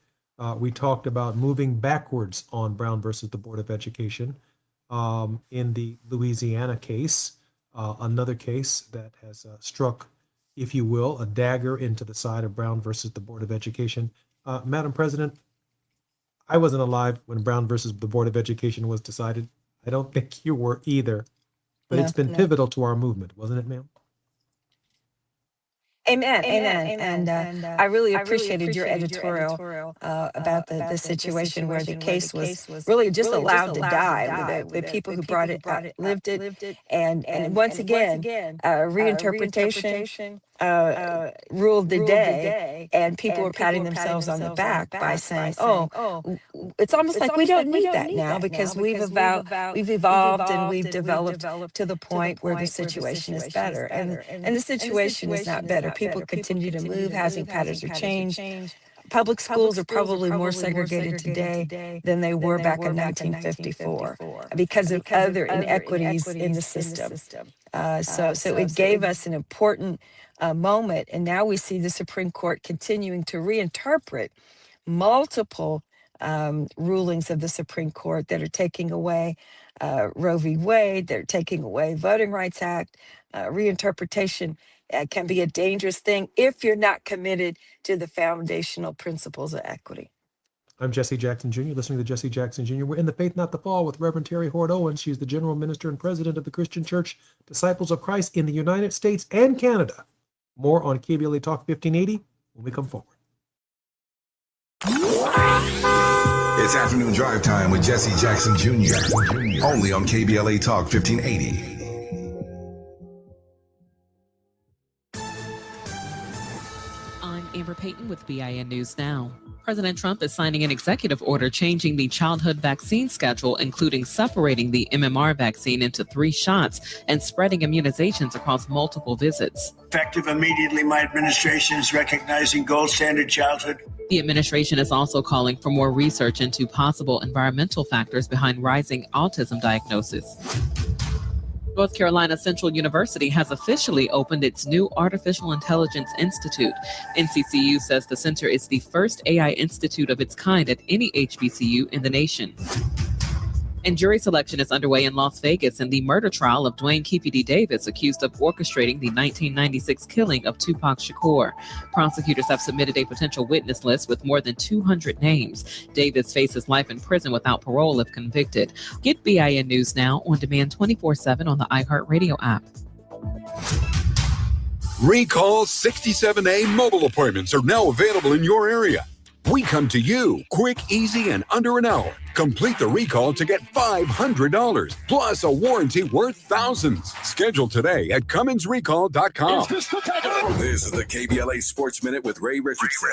We talked about moving backwards on Brown versus the Board of Education in the Louisiana case, another case that has struck, if you will, a dagger into the side of Brown versus the Board of Education. Madam President, I wasn't alive when Brown versus the Board of Education was decided. I don't think you were either, but it's been pivotal to our movement, wasn't it, ma'am? Amen. And I really appreciated your editorial about the situation where the case was really just allowed to die. The people who brought it lived it. And once again, reinterpretation ruled the day, and people were patting themselves on the back by saying, "Oh, it's almost like we don't need that now because we've evolved and we've developed to the point where the situation is better." And the situation is not better. People continue to move. Housing patterns are changed. Public schools are probably more segregated today than they were back in 1954 because of other inequities in the system. So it gave us an important moment, and now we see the Supreme Court continuing to reinterpret multiple rulings of the Supreme Court that are taking away Roe v. Wade, they're taking away Voting Rights Act. Reinterpretation can be a dangerous thing if you're not committed to the foundational principles of equity. I'm Jesse Jackson Jr., listening to Jesse Jackson Jr. We're in the Faith Not the Fall with Reverend Terry Hord Owens. She's the General Minister and President of the Christian Church Disciples of Christ in the United States and Canada. More on KBLA Talk 1580 when we come forward. It's afternoon drive time with Jesse Jackson Jr. Only on KBLA Talk 1580. Amber Payton with BIN News Now. President Trump is signing an executive order changing the childhood vaccine schedule, including separating the MMR vaccine into 3 shots and spreading immunizations across multiple visits. Effective immediately, my administration is recognizing gold standard childhood. The administration is also calling for more research into possible environmental factors behind rising autism diagnosis. North Carolina Central University has officially opened its new Artificial Intelligence Institute. NCCU says the center is the first AI institute of its kind at any HBCU in the nation. And jury selection is underway in Las Vegas in the murder trial of Dwayne Keefe D. Davis, accused of orchestrating the 1996 killing of Tupac Shakur. Prosecutors have submitted a potential witness list with more than 200 names. Davis faces life in prison without parole if convicted. Get BIN News Now on demand 24/7 on the iHeartRadio app. Recall 67A mobile appointments are now available in your area. We come to you quick, easy, and under an hour. Complete the recall to get $500 plus a warranty worth thousands. Schedule today at CummonsRecall.com. This is the KBLA Sports Minute with Ray Richardson.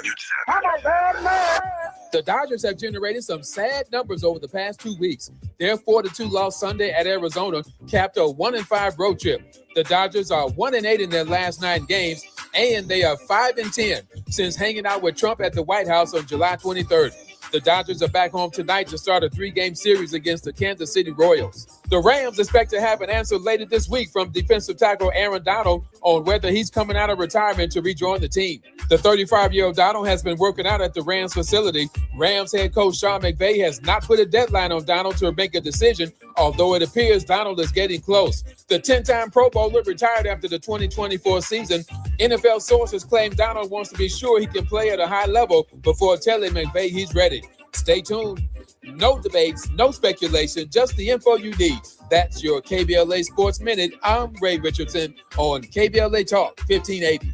The Dodgers have generated some sad numbers over the past 2 weeks. Their 4-2 loss Sunday at Arizona capped a 1-5 road trip. The Dodgers are 1-8 in their last 9 games, and they are 5-10 since hanging out with Trump at the White House on July 23rd. The Dodgers are back home tonight to start a 3-game series against the Kansas City Royals. The Rams expect to have an answer later this week from defensive tackle Aaron Donald on whether he's coming out of retirement to rejoin the team. The 35-year-old Donald has been working out at the Rams facility. Rams head coach Sean McVay has not put a deadline on Donald to make a decision, although it appears Donald is getting close. The 10-time Pro Bowler retired after the 2024 season. NFL sources claim Donald wants to be sure he can play at a high level before telling McVay he's ready. Stay tuned. No debates, no speculation, just the info you need. That's your KBLA Sports Minute. I'm Ray Richardson on KBLA Talk 1580.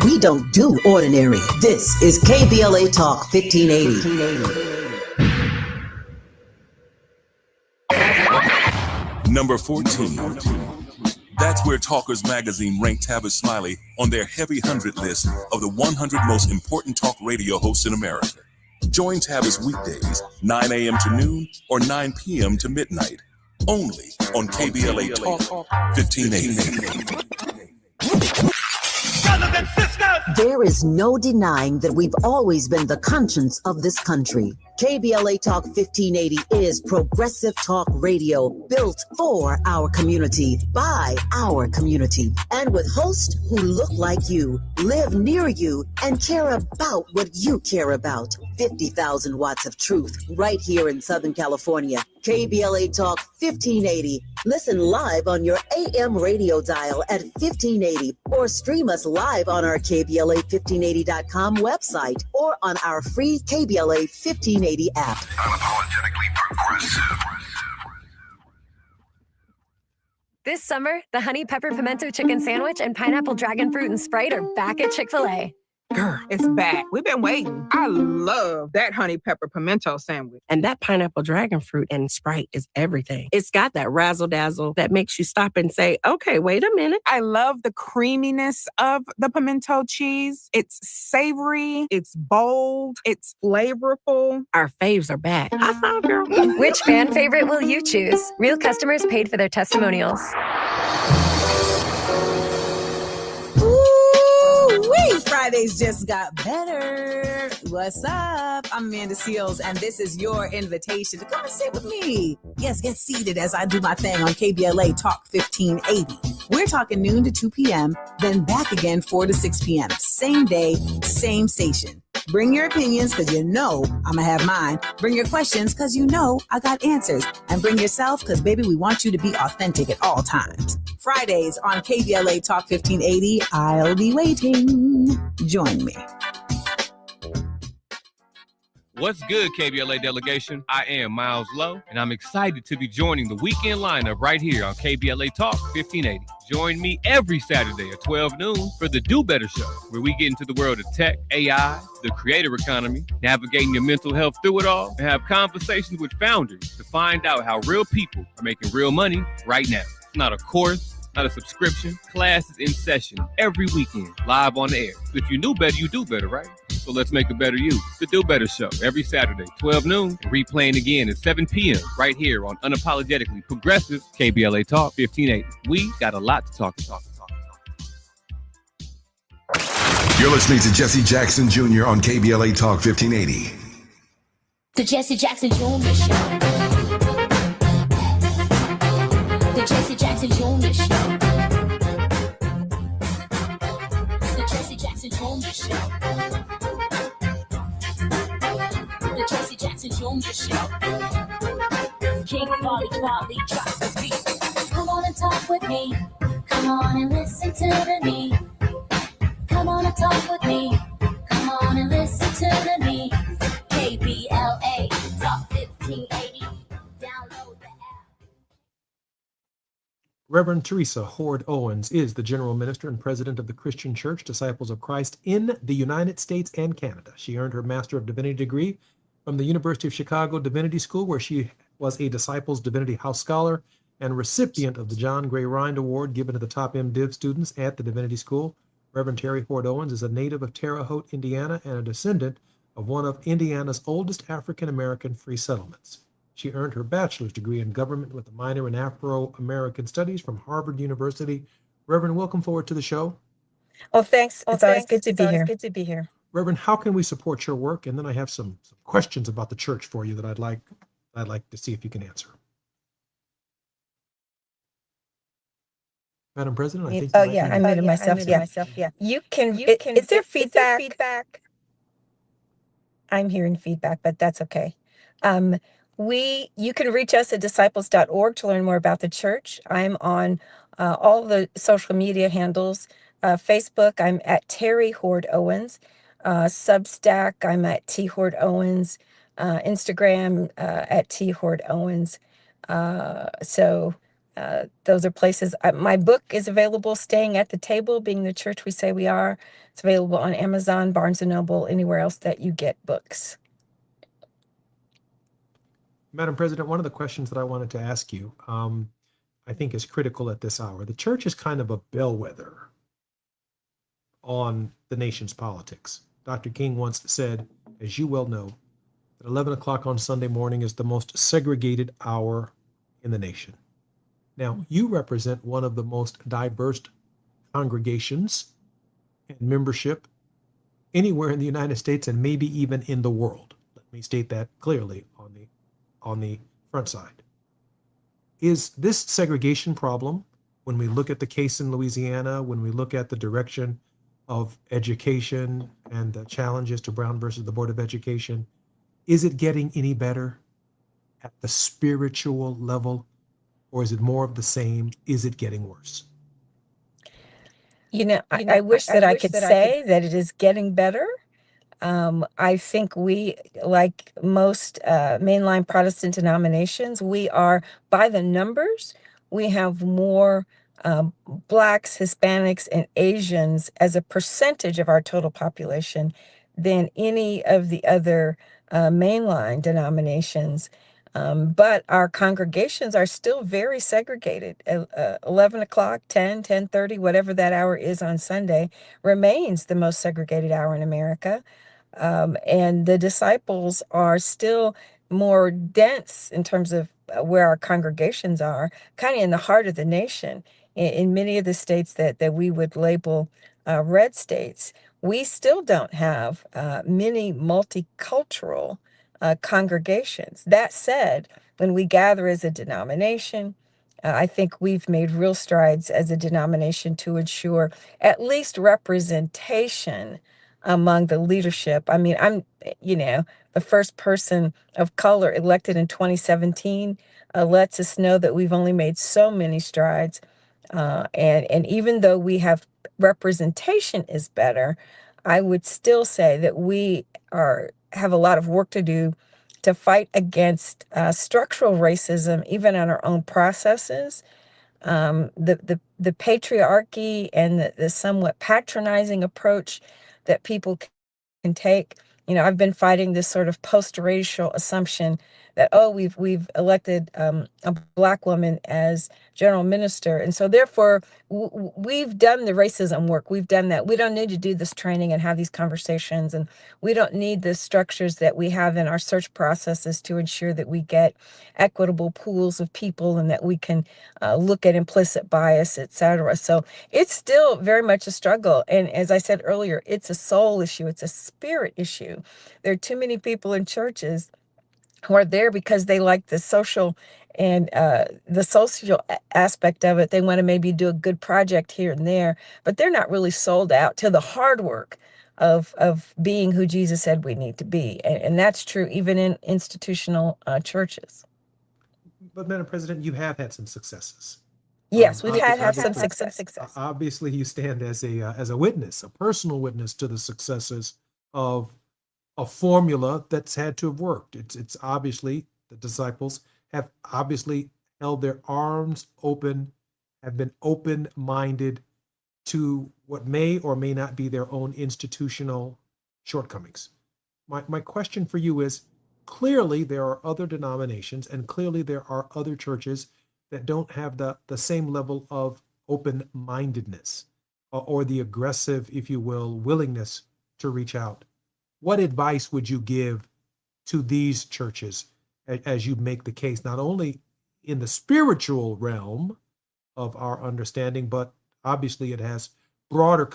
We don't do ordinary. This is KBLA Talk 1580. Number 14. That's where Talkers Magazine ranked Tavis Smiley on their Heavy 100 list of the 100 most important talk radio hosts in America. Join Tavis weekdays, 9 a.m. to noon or 9 p.m. to midnight, only on KBLA Talk 1580. There is no denying that we've always been the conscience of this country. KBLA Talk 1580 is progressive talk radio built for our community, by our community, and with hosts who look like you, live near you, and care about what you care about. 50,000 watts of truth right here in Southern California. KBLA Talk 1580. Listen live on your AM radio dial at 1580 or stream us live on our KBLA1580.com website or on our free KBLA 1580 app. Unapologetically progressive. This summer, the Honey Pepper Pimento Chicken Sandwich and Pineapple Dragon Fruit and Sprite are back at Chick-fil-A. Girl, it's back. We've been waiting. I love that honey pepper pimento sandwich. And that pineapple dragon fruit and Sprite is everything. It's got that razzle dazzle that makes you stop and say, okay, wait a minute. I love the creaminess of the pimento cheese. It's savory, it's bold, it's flavorful. Our faves are back. I found girl. Which fan favorite will you choose? Real customers paid for their testimonials. Fridays just got better. What's up? I'm Amanda Seals, and this is your invitation to come and sit with me. Yes, get seated as I do my thing on KBLA Talk 1580. We're talking noon to 2 p.m., then back again 4 to 6 p.m. Same day, same station. Bring your opinions, because you know I'm going to have mine. Bring your questions, because you know I got answers. And bring yourself, because, baby, we want you to be authentic at all times. Fridays on KBLA Talk 1580. I'll be waiting. Join me. What's good, KBLA delegation? I am Miles Lowe, and I'm excited to be joining the weekend lineup right here on KBLA Talk 1580. Join me every Saturday at 12 noon for the Do Better Show, where we get into the world of tech, AI, the creator economy, navigating your mental health through it all, and have conversations with founders to find out how real people are making real money right now. It's not a course, not a subscription. Class is in session every weekend, live on the air. So if you knew better, you do better, right? So let's make a better you. The Do Better Show, every Saturday, 12 noon, replaying again at 7 p.m. right here on Unapologetically Progressive KBLA Talk 1580. We got a lot to talk. You're listening to Jesse Jackson Jr. on KBLA Talk 1580. The Jesse Jackson Jr. Show. The Jesse Jackson Jr. Show. The Jesse Jackson Jr. Show. The Jesse Jackson Jr. Show. King Folly, drop the beat. Come on and talk with me. Come on and listen to the me. Come on and talk with me. Come on and listen to the me. KBLA Talk 1580. Download the app. Reverend Teresa Horde Owens is the General Minister and President of the Christian Church Disciples of Christ in the United States and Canada. She earned her Master of Divinity degree from the University of Chicago Divinity School, where she was a Disciples Divinity House Scholar and recipient of the John Gray Rind Award given to the top MDiv students at the Divinity School. Reverend Terry Horde Owens is a native of Terre Haute, Indiana, and a descendant of one of Indiana's oldest African-American free settlements. She earned her bachelor's degree in government with a minor in Afro-American studies from Harvard University. Reverend, welcome forward to the show. Oh, thanks. It's always good to be here. Reverend, how can we support your work? And then I have some questions about the church for you that I'd like I'd like to see if you can answer. Madam President, I think. Oh yeah, I muted myself. Yeah. You can. Is there feedback? I'm hearing feedback, but that's okay. You can reach us at disciples.org to learn more about the church. I'm on all the social media handles. Facebook, I'm at Terry Hord Owens. Substack, I'm at T Hord Owens. Instagram at T Hord Owens. Those are places. My book is available, Staying at the Table, Being the Church We Say We Are. It's available on Amazon, Barnes & Noble, anywhere else that you get books. Madam President, one of the questions that I wanted to ask you, I think is critical at this hour. The church is kind of a bellwether on the nation's politics. Dr. King once said, as you well know, that 11 o'clock on Sunday morning is the most segregated hour in the nation. Now, you represent one of the most diverse congregations and membership anywhere in the United States and maybe even in the world. Let me state that clearly on the front side. Is this segregation problem, when we look at the case in Louisiana, when we look at the direction of education and the challenges to Brown versus the Board of Education, is it getting any better at the spiritual level, or is it more of the same? Is it getting worse? I wish that I could say that it is getting better. I think we, like most mainline Protestant denominations, we are, by the numbers, we have more Blacks, Hispanics, and Asians as a percentage of our total population than any of the other mainline denominations. But our congregations are still very segregated. 11 o'clock, 10, 10:30, whatever that hour is on Sunday, remains the most segregated hour in America. And the disciples are still more dense in terms of where our congregations are, kind of in the heart of the nation. In many of the states that we would label red states, we still don't have many multicultural congregations. That said, when we gather as a denomination, I think we've made real strides as a denomination to ensure at least representation among the leadership. I mean, I'm, the first person of color elected in 2017 lets us know that we've only made so many strides. And even though we have representation is better, I would still say that we have a lot of work to do to fight against structural racism, even in our own processes. The patriarchy and the somewhat patronizing approach that people can take. I've been fighting this sort of post-racial assumption that, we've elected a Black woman as general minister. And so therefore, we've done the racism work. We've done that. We don't need to do this training and have these conversations. And we don't need the structures that we have in our search processes to ensure that we get equitable pools of people and that we can look at implicit bias, et cetera. So it's still very much a struggle. And as I said earlier, it's a soul issue. It's a spirit issue. There are too many people in churches who are there because they like the social and the social aspect of it. They want to maybe do a good project here and there, but they're not really sold out to the hard work of being who Jesus said we need to be. And that's true even in institutional churches. But Madam President, you have had some successes. Yes, we've had some success. Obviously, you stand as a witness, a personal witness to the successes of a formula that's had to have worked. It's obviously the disciples have obviously held their arms open, have been open-minded to what may or may not be their own institutional shortcomings. My question for you is, clearly there are other denominations and clearly there are other churches that don't have the same level of open-mindedness or the aggressive, if you will, willingness to reach out. What advice would you give to these churches as you make the case, not only in the spiritual realm of our understanding, but obviously it has broader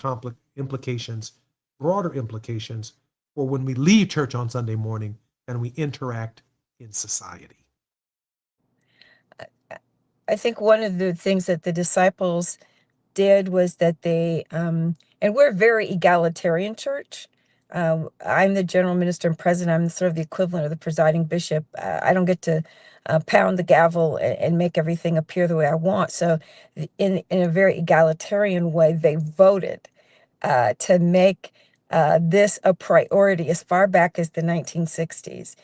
implications for when we leave church on Sunday morning and we interact in society? I think one of the things that the disciples did was that they, and we're a very egalitarian church. I'm the general minister and president. I'm sort of the equivalent of the presiding bishop. I don't get to pound the gavel and make everything appear the way I want. So, in a very egalitarian way, they voted to make this a priority as far back as the 1960s.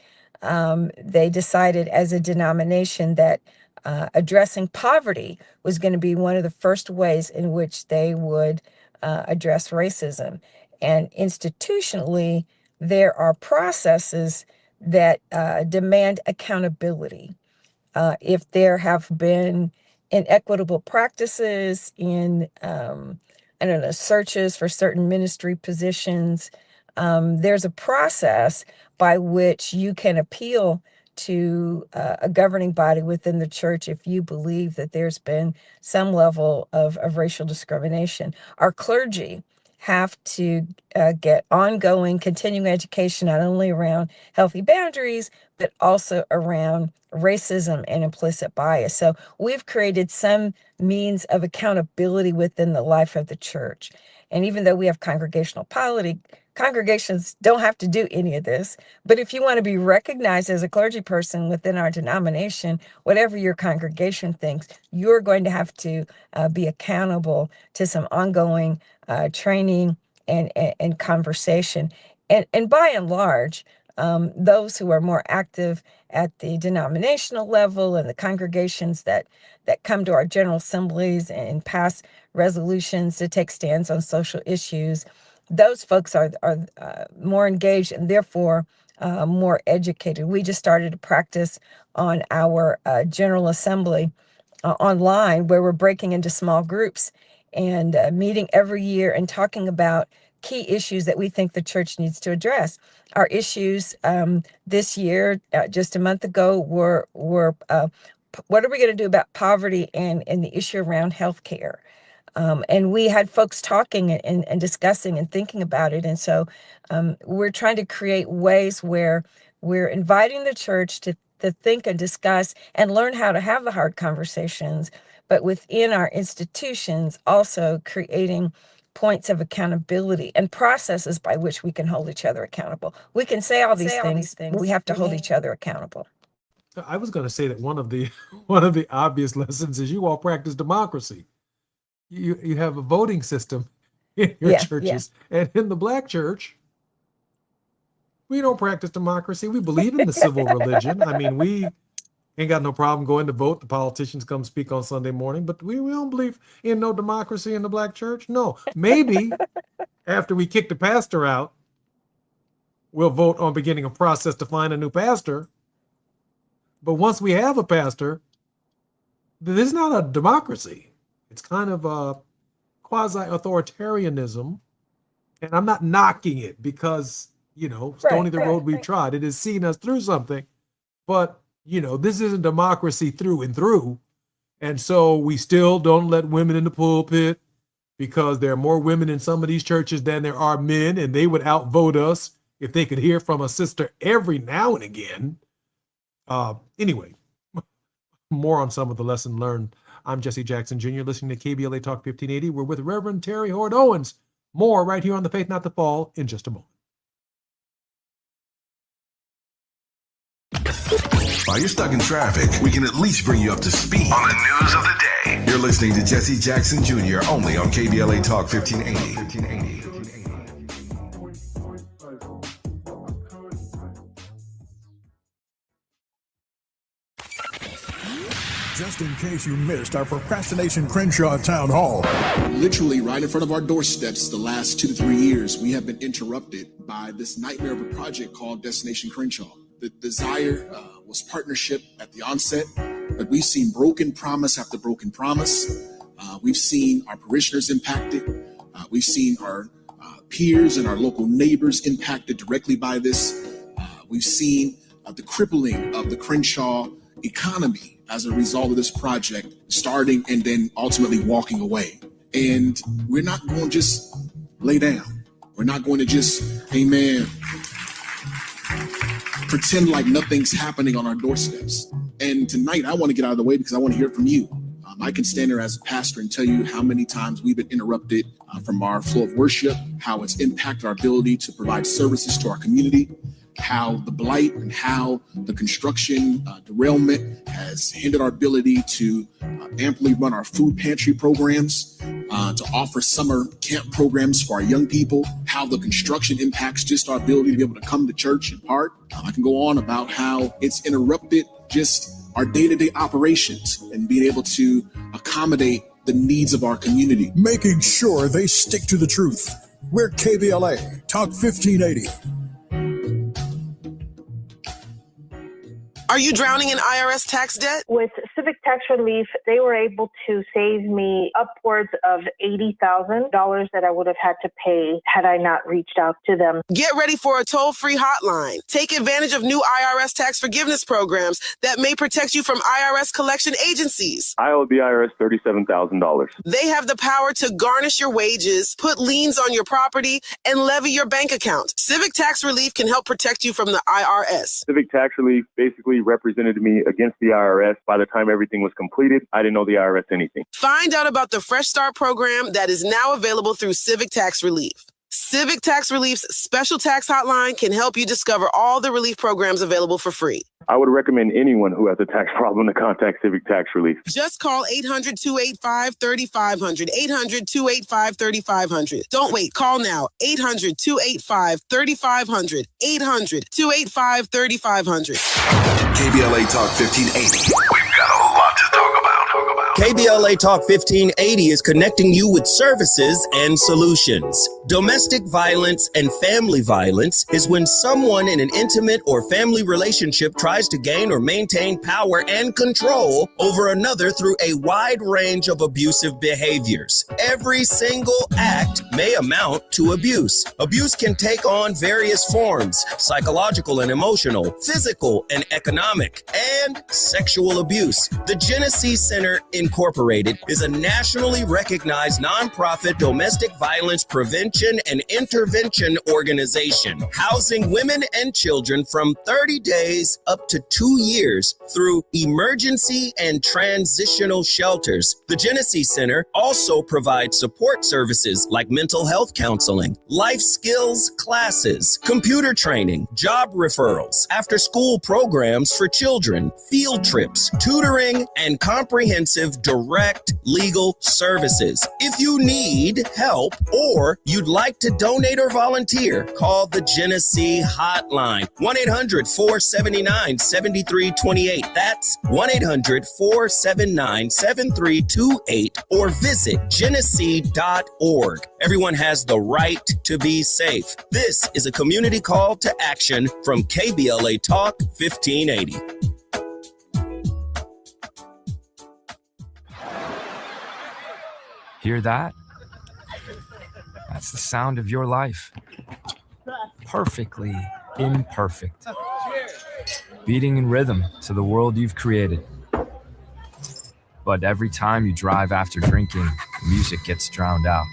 They decided as a denomination that addressing poverty was going to be one of the first ways in which they would address racism. And institutionally, there are processes that demand accountability. If there have been inequitable practices in, I don't know, searches for certain ministry positions, there's a process by which you can appeal to a governing body within the church if you believe that there's been some level of racial discrimination. Our clergy have to get ongoing, continuing education, not only around healthy boundaries, but also around racism and implicit bias. So we've created some means of accountability within the life of the church. And even though we have congregational polity, congregations don't have to do any of this. But if you want to be recognized as a clergy person within our denomination, whatever your congregation thinks, you're going to have to be accountable to some ongoing training and conversation. And by and large, those who are more active at the denominational level and the congregations that come to our general assemblies and pass resolutions to take stands on social issues, those folks are more engaged and therefore more educated. We just started a practice on our General Assembly online where we're breaking into small groups and meeting every year and talking about key issues that we think the church needs to address. Our issues this year, just a month ago, were what are we going to do about poverty and the issue around healthcare? And we had folks talking and discussing and thinking about it. And so we're trying to create ways where we're inviting the church to think and discuss and learn how to have the hard conversations, but within our institutions, also creating points of accountability and processes by which we can hold each other accountable. We can say all these things, but we have to hold each other accountable. I was going to say that one of the obvious lessons is you all practice democracy. You have a voting system in your churches. And in the Black church, we don't practice democracy. We believe in the civil religion. I mean, we ain't got no problem going to vote. The politicians come speak on Sunday morning, but we don't believe in no democracy in the Black church. No, maybe after we kick the pastor out, we'll vote on beginning a process to find a new pastor. But once we have a pastor, this is not a democracy. It's kind of a quasi-authoritarianism. And I'm not knocking it because, stony the road we've tried. It has seen us through something. But, this isn't democracy through and through. And so we still don't let women in the pulpit because there are more women in some of these churches than there are men, and they would outvote us if they could hear from a sister every now and again. Anyway, more on some of the lesson learned. I'm Jesse Jackson Jr., listening to KBLA Talk 1580. We're with Reverend Terry Hord Owens. More right here on The Faith Not the Fall in just a moment. While you're stuck in traffic, we can at least bring you up to speed on the news of the day. You're listening to Jesse Jackson Jr. only on KBLA Talk 1580. Just in case you missed our Procrastination Crenshaw Town Hall. Literally right in front of our doorsteps the last 2 to 3 years, we have been interrupted by this nightmare of a project called Destination Crenshaw. The desire was partnership at the onset, but we've seen broken promise after broken promise. We've seen our parishioners impacted. We've seen our peers and our local neighbors impacted directly by this. We've seen the crippling of the Crenshaw economy as a result of this project starting and then ultimately walking away. And we're not going to just lay down. We're not going to just, amen, pretend like nothing's happening on our doorsteps. And tonight, I want to get out of the way because I want to hear from you. I can stand there as a pastor and tell you how many times we've been interrupted from our flow of worship, how it's impacted our ability to provide services to our community, how the blight and how the construction derailment has hindered our ability to amply run our food pantry programs, to offer summer camp programs for our young people, how the construction impacts just our ability to be able to come to church in part. I can go on about how it's interrupted just our day-to-day operations and being able to accommodate the needs of our community. Making sure they stick to the truth. We're KBLA, Talk 1580. Are you drowning in IRS tax debt? With Civic Tax Relief, they were able to save me upwards of $80,000 that I would have had to pay had I not reached out to them. Get ready for a toll-free hotline. Take advantage of new IRS tax forgiveness programs that may protect you from IRS collection agencies. I owe the IRS $37,000. They have the power to garnish your wages, put liens on your property, and levy your bank account. Civic Tax Relief can help protect you from the IRS. Civic Tax Relief basically represented me against the IRS. By the time everything was completed, I didn't owe the IRS anything. Find out about the Fresh Start program that is now available through Civic Tax Relief. Civic Tax Relief's special tax hotline can help you discover all the relief programs available for free. I would recommend anyone who has a tax problem to contact Civic Tax Relief. Just call 800-285-3500, 800-285-3500. Don't wait. Call now. 800-285-3500, 800-285-3500. KBLA Talk 1580. We've got a lot to talk about. KBLA Talk 1580 is connecting you with services and solutions. Domestic violence and family violence is when someone in an intimate or family relationship tries to gain or maintain power and control over another through a wide range of abusive behaviors. Every single act may amount to abuse. Abuse can take on various forms: psychological and emotional, physical and economic, and sexual abuse. The Genesee Center Incorporated is a nationally recognized nonprofit domestic violence prevention and intervention organization, housing women and children from 30 days up to 2 years through emergency and transitional shelters. The Genesee Center also provides support services like mental health counseling, life skills classes, computer training, job referrals, after-school programs for children, field trips, tutoring, and comprehensive direct legal services. If you need help or you'd like to donate or volunteer, call the Genesee Hotline, 1-800-479-7328. That's 1-800-479-7328, or visit genesee.org. Everyone has the right to be safe. This is a community call to action from KBLA Talk 1580. Hear that? That's the sound of your life. Perfectly imperfect. Beating in rhythm to the world you've created. But every time you drive after drinking, music gets drowned out.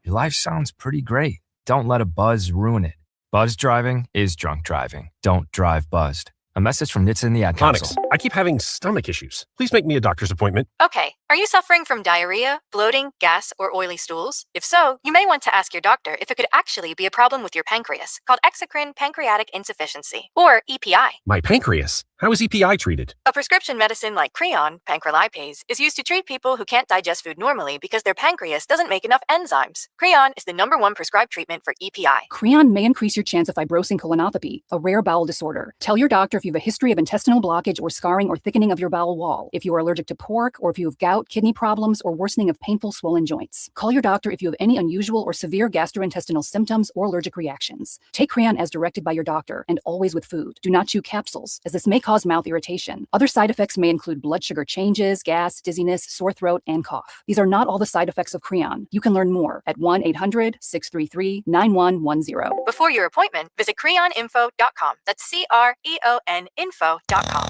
Your life sounds pretty great. Don't let a buzz ruin it. Buzz driving is drunk driving. Don't drive buzzed. A message from Nitsa and the Ad Council. Onyx, I keep having stomach issues. Please make me a doctor's appointment. Okay, are you suffering from diarrhea, bloating, gas, or oily stools? If so, you may want to ask your doctor if it could actually be a problem with your pancreas, called exocrine pancreatic insufficiency, or EPI. My pancreas? How is EPI treated? A prescription medicine like Creon, pancrelipase, is used to treat people who can't digest food normally because their pancreas doesn't make enough enzymes. Creon is the #1 prescribed treatment for EPI. Creon may increase your chance of fibrosing colonopathy, a rare bowel disorder. Tell your doctor if you have a history of intestinal blockage or scarring or thickening of your bowel wall, if you are allergic to pork, or if you have gout, kidney problems, or worsening of painful swollen joints. Call your doctor if you have any unusual or severe gastrointestinal symptoms or allergic reactions. Take Creon as directed by your doctor, and always with food. Do not chew capsules, as this may cause mouth irritation. Other side effects may include blood sugar changes, gas, dizziness, sore throat, and cough. These are not all the side effects of Creon. You can learn more at 1-800-633-9110. Before your appointment, visit creoninfo.com. That's CREON info.com.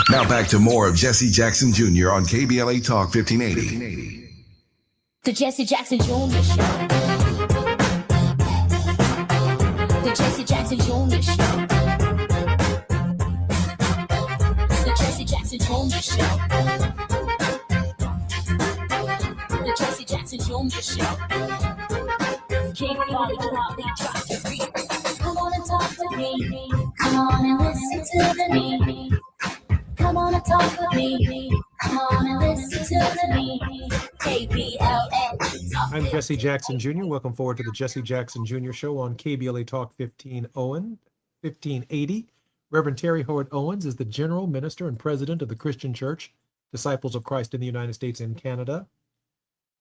Now back to more of Jesse Jackson Jr. on KBLA Talk 1580. The Jesse Jackson Jr. Show. The Jesse Jackson Jr. Show. Junior Show. The Jesse Jackson Junior Show. King Bobby Bobby, drop the beat. Come on and talk to me. Come on and listen to me. Come on and talk with me. Come on and listen to me. KBLA. I'm Jesse Jackson Jr. Welcome forward to the Jesse Jackson Jr. Show on KBLA Talk 1580. Reverend Terry Howard Owens is the General Minister and President of the Christian Church, Disciples of Christ in the United States and Canada.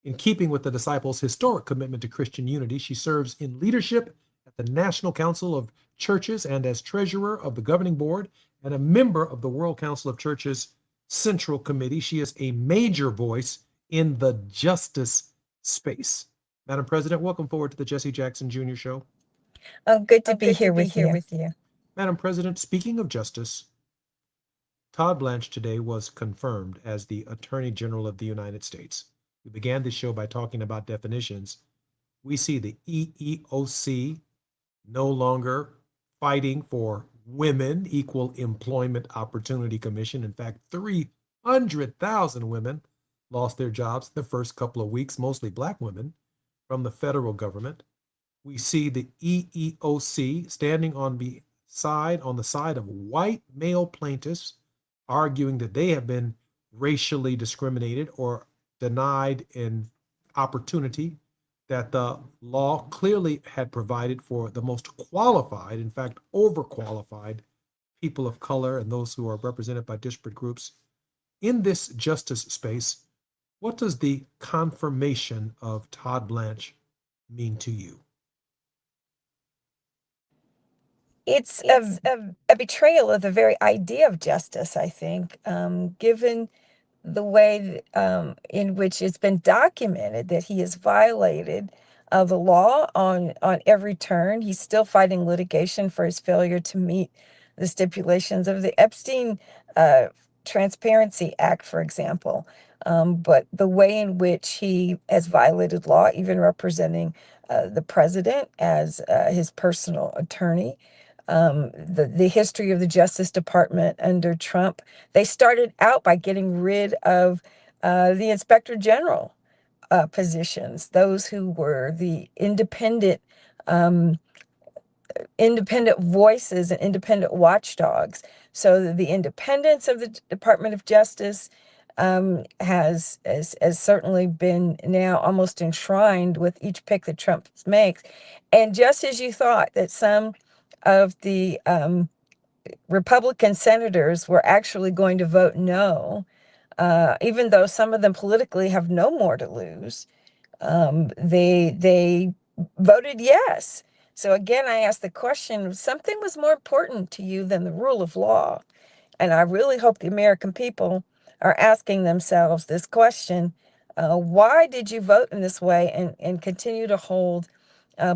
In keeping with the Disciples' historic commitment to Christian unity, she serves in leadership at the National Council of Churches and as Treasurer of the Governing Board and a member of the World Council of Churches Central Committee. She is a major voice in the justice space. Madam President, welcome forward to the Jesse Jackson Jr. Show. Oh, good to be here with you. Madam President, speaking of justice, Todd Blanche today was confirmed as the Attorney General of the United States. We began this show by talking about definitions. We see the EEOC no longer fighting for women, Equal Employment Opportunity Commission. In fact, 300,000 women lost their jobs in the first couple of weeks, mostly Black women, from the federal government. We see the EEOC standing on the side of white male plaintiffs, arguing that they have been racially discriminated or denied an opportunity that the law clearly had provided for the most qualified, in fact, overqualified people of color and those who are represented by disparate groups. In this justice space, what does the confirmation of Todd Blanche mean to you? It's a betrayal of the very idea of justice, I think, given the way in which it's been documented that he has violated the law on every turn. He's still fighting litigation for his failure to meet the stipulations of the Epstein Transparency Act, for example. But the way in which he has violated law, even representing the president as his personal attorney, the history of the Justice Department under Trump, they started out by getting rid of the Inspector General positions, those who were the independent voices and independent watchdogs. So the independence of the Department of Justice has certainly been now almost enshrined with each pick that Trump makes. And just as you thought that some of the Republican senators were actually going to vote no, even though some of them politically have no more to lose, they voted yes. So again, I asked the question, something was more important to you than the rule of law. And I really hope the American people are asking themselves this question, why did you vote in this way and continue to hold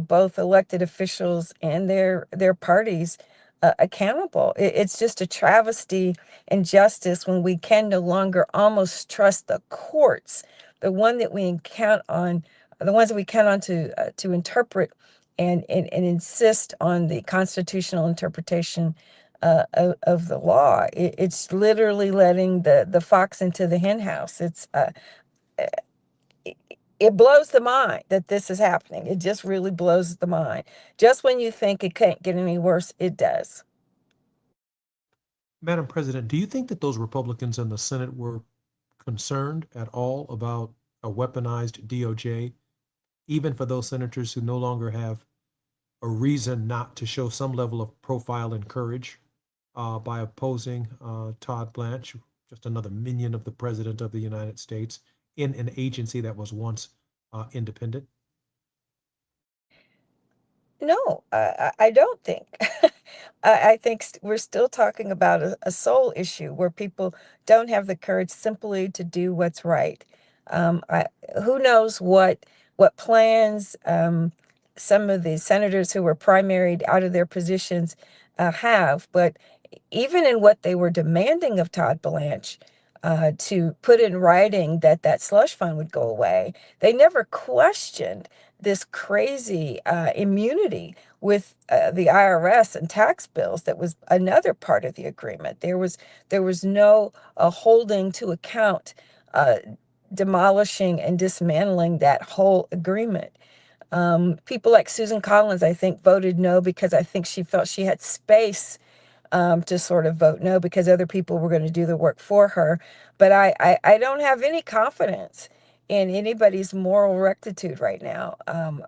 both elected officials and their parties accountable? It's just a travesty in justice when we can no longer almost trust the courts, the ones that we count on to interpret and insist on the constitutional interpretation of the law. It's literally letting the fox into the hen house. It blows the mind that this is happening. It just really blows the mind. Just when you think it can't get any worse, it does. Madam President, do you think that those Republicans in the Senate were concerned at all about a weaponized DOJ, even for those senators who no longer have a reason not to show some level of profile and courage by opposing Todd Blanche, just another minion of the President of the United States, in an agency that was once independent? No, I don't think. I think we're still talking about a soul issue where people don't have the courage simply to do what's right. Who knows what plans some of the senators who were primaried out of their positions have, but even in what they were demanding of Todd Blanche, to put in writing that slush fund would go away, they never questioned this crazy immunity with the IRS and tax bills that was another part of the agreement. There was no holding to account, demolishing and dismantling that whole agreement. People like Susan Collins, I think, voted no because I think she felt she had space to sort of vote no because other people were going to do the work for her. But I don't have any confidence in anybody's moral rectitude right now.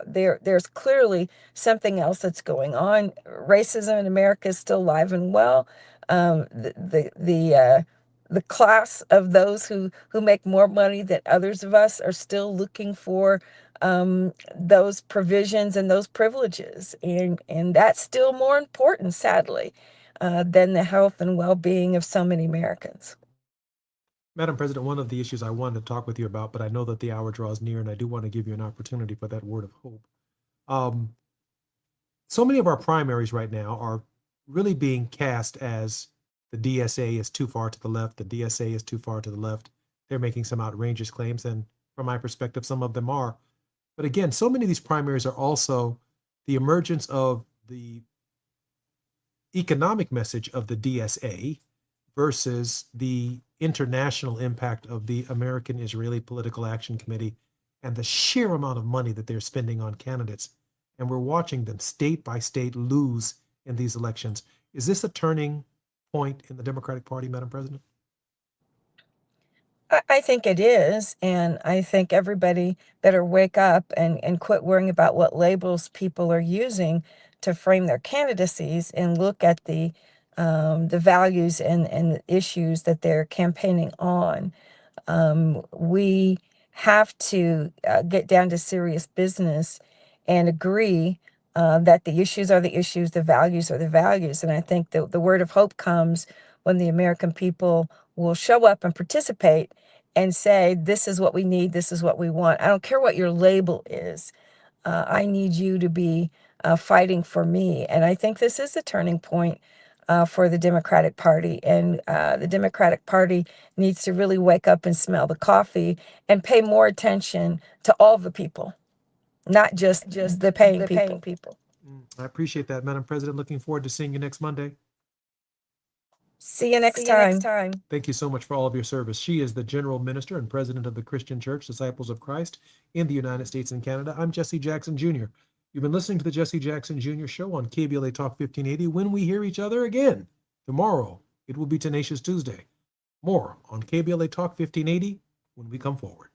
There's clearly something else that's going on. Racism in America is still alive and well. The class of those who make more money than others of us are still looking for those provisions and those privileges, and that's still more important, sadly, than the health and well-being of so many Americans. Madam President, one of the issues I wanted to talk with you about, but I know that the hour draws near, and I do want to give you an opportunity for that word of hope. So many of our primaries right now are really being cast as the DSA is too far to the left, the DSA is too far to the left. They're making some outrageous claims, and from my perspective, some of them are. But again, so many of these primaries are also the emergence of the economic message of the DSA versus the international impact of the American Israeli Political Action Committee and the sheer amount of money that they're spending on candidates. And we're watching them state by state lose in these elections. Is this a turning point in the Democratic Party, Madam President? I think it is, and I think everybody better wake up and quit worrying about what labels people are using to frame their candidacies and look at the values and the issues that they're campaigning on. We have to get down to serious business and agree that the issues are the issues, the values are the values. And I think the word of hope comes when the American people will show up and participate and say, this is what we need, this is what we want. I don't care what your label is. I need you to be fighting for me. And I think this is a turning point for the Democratic Party. And the Democratic Party needs to really wake up and smell the coffee and pay more attention to all the people, not just the paying people. I appreciate that, Madam President. Looking forward to seeing you next Monday. See you next time. Thank you so much for all of your service. She is the General Minister and President of the Christian Church Disciples of Christ in the United States and Canada. I'm Jesse Jackson Jr. You've been listening to the Jesse Jackson Jr. Show on KBLA Talk 1580. When we hear each other again tomorrow, it will be Tenacious Tuesday. More on KBLA Talk 1580 when we come forward.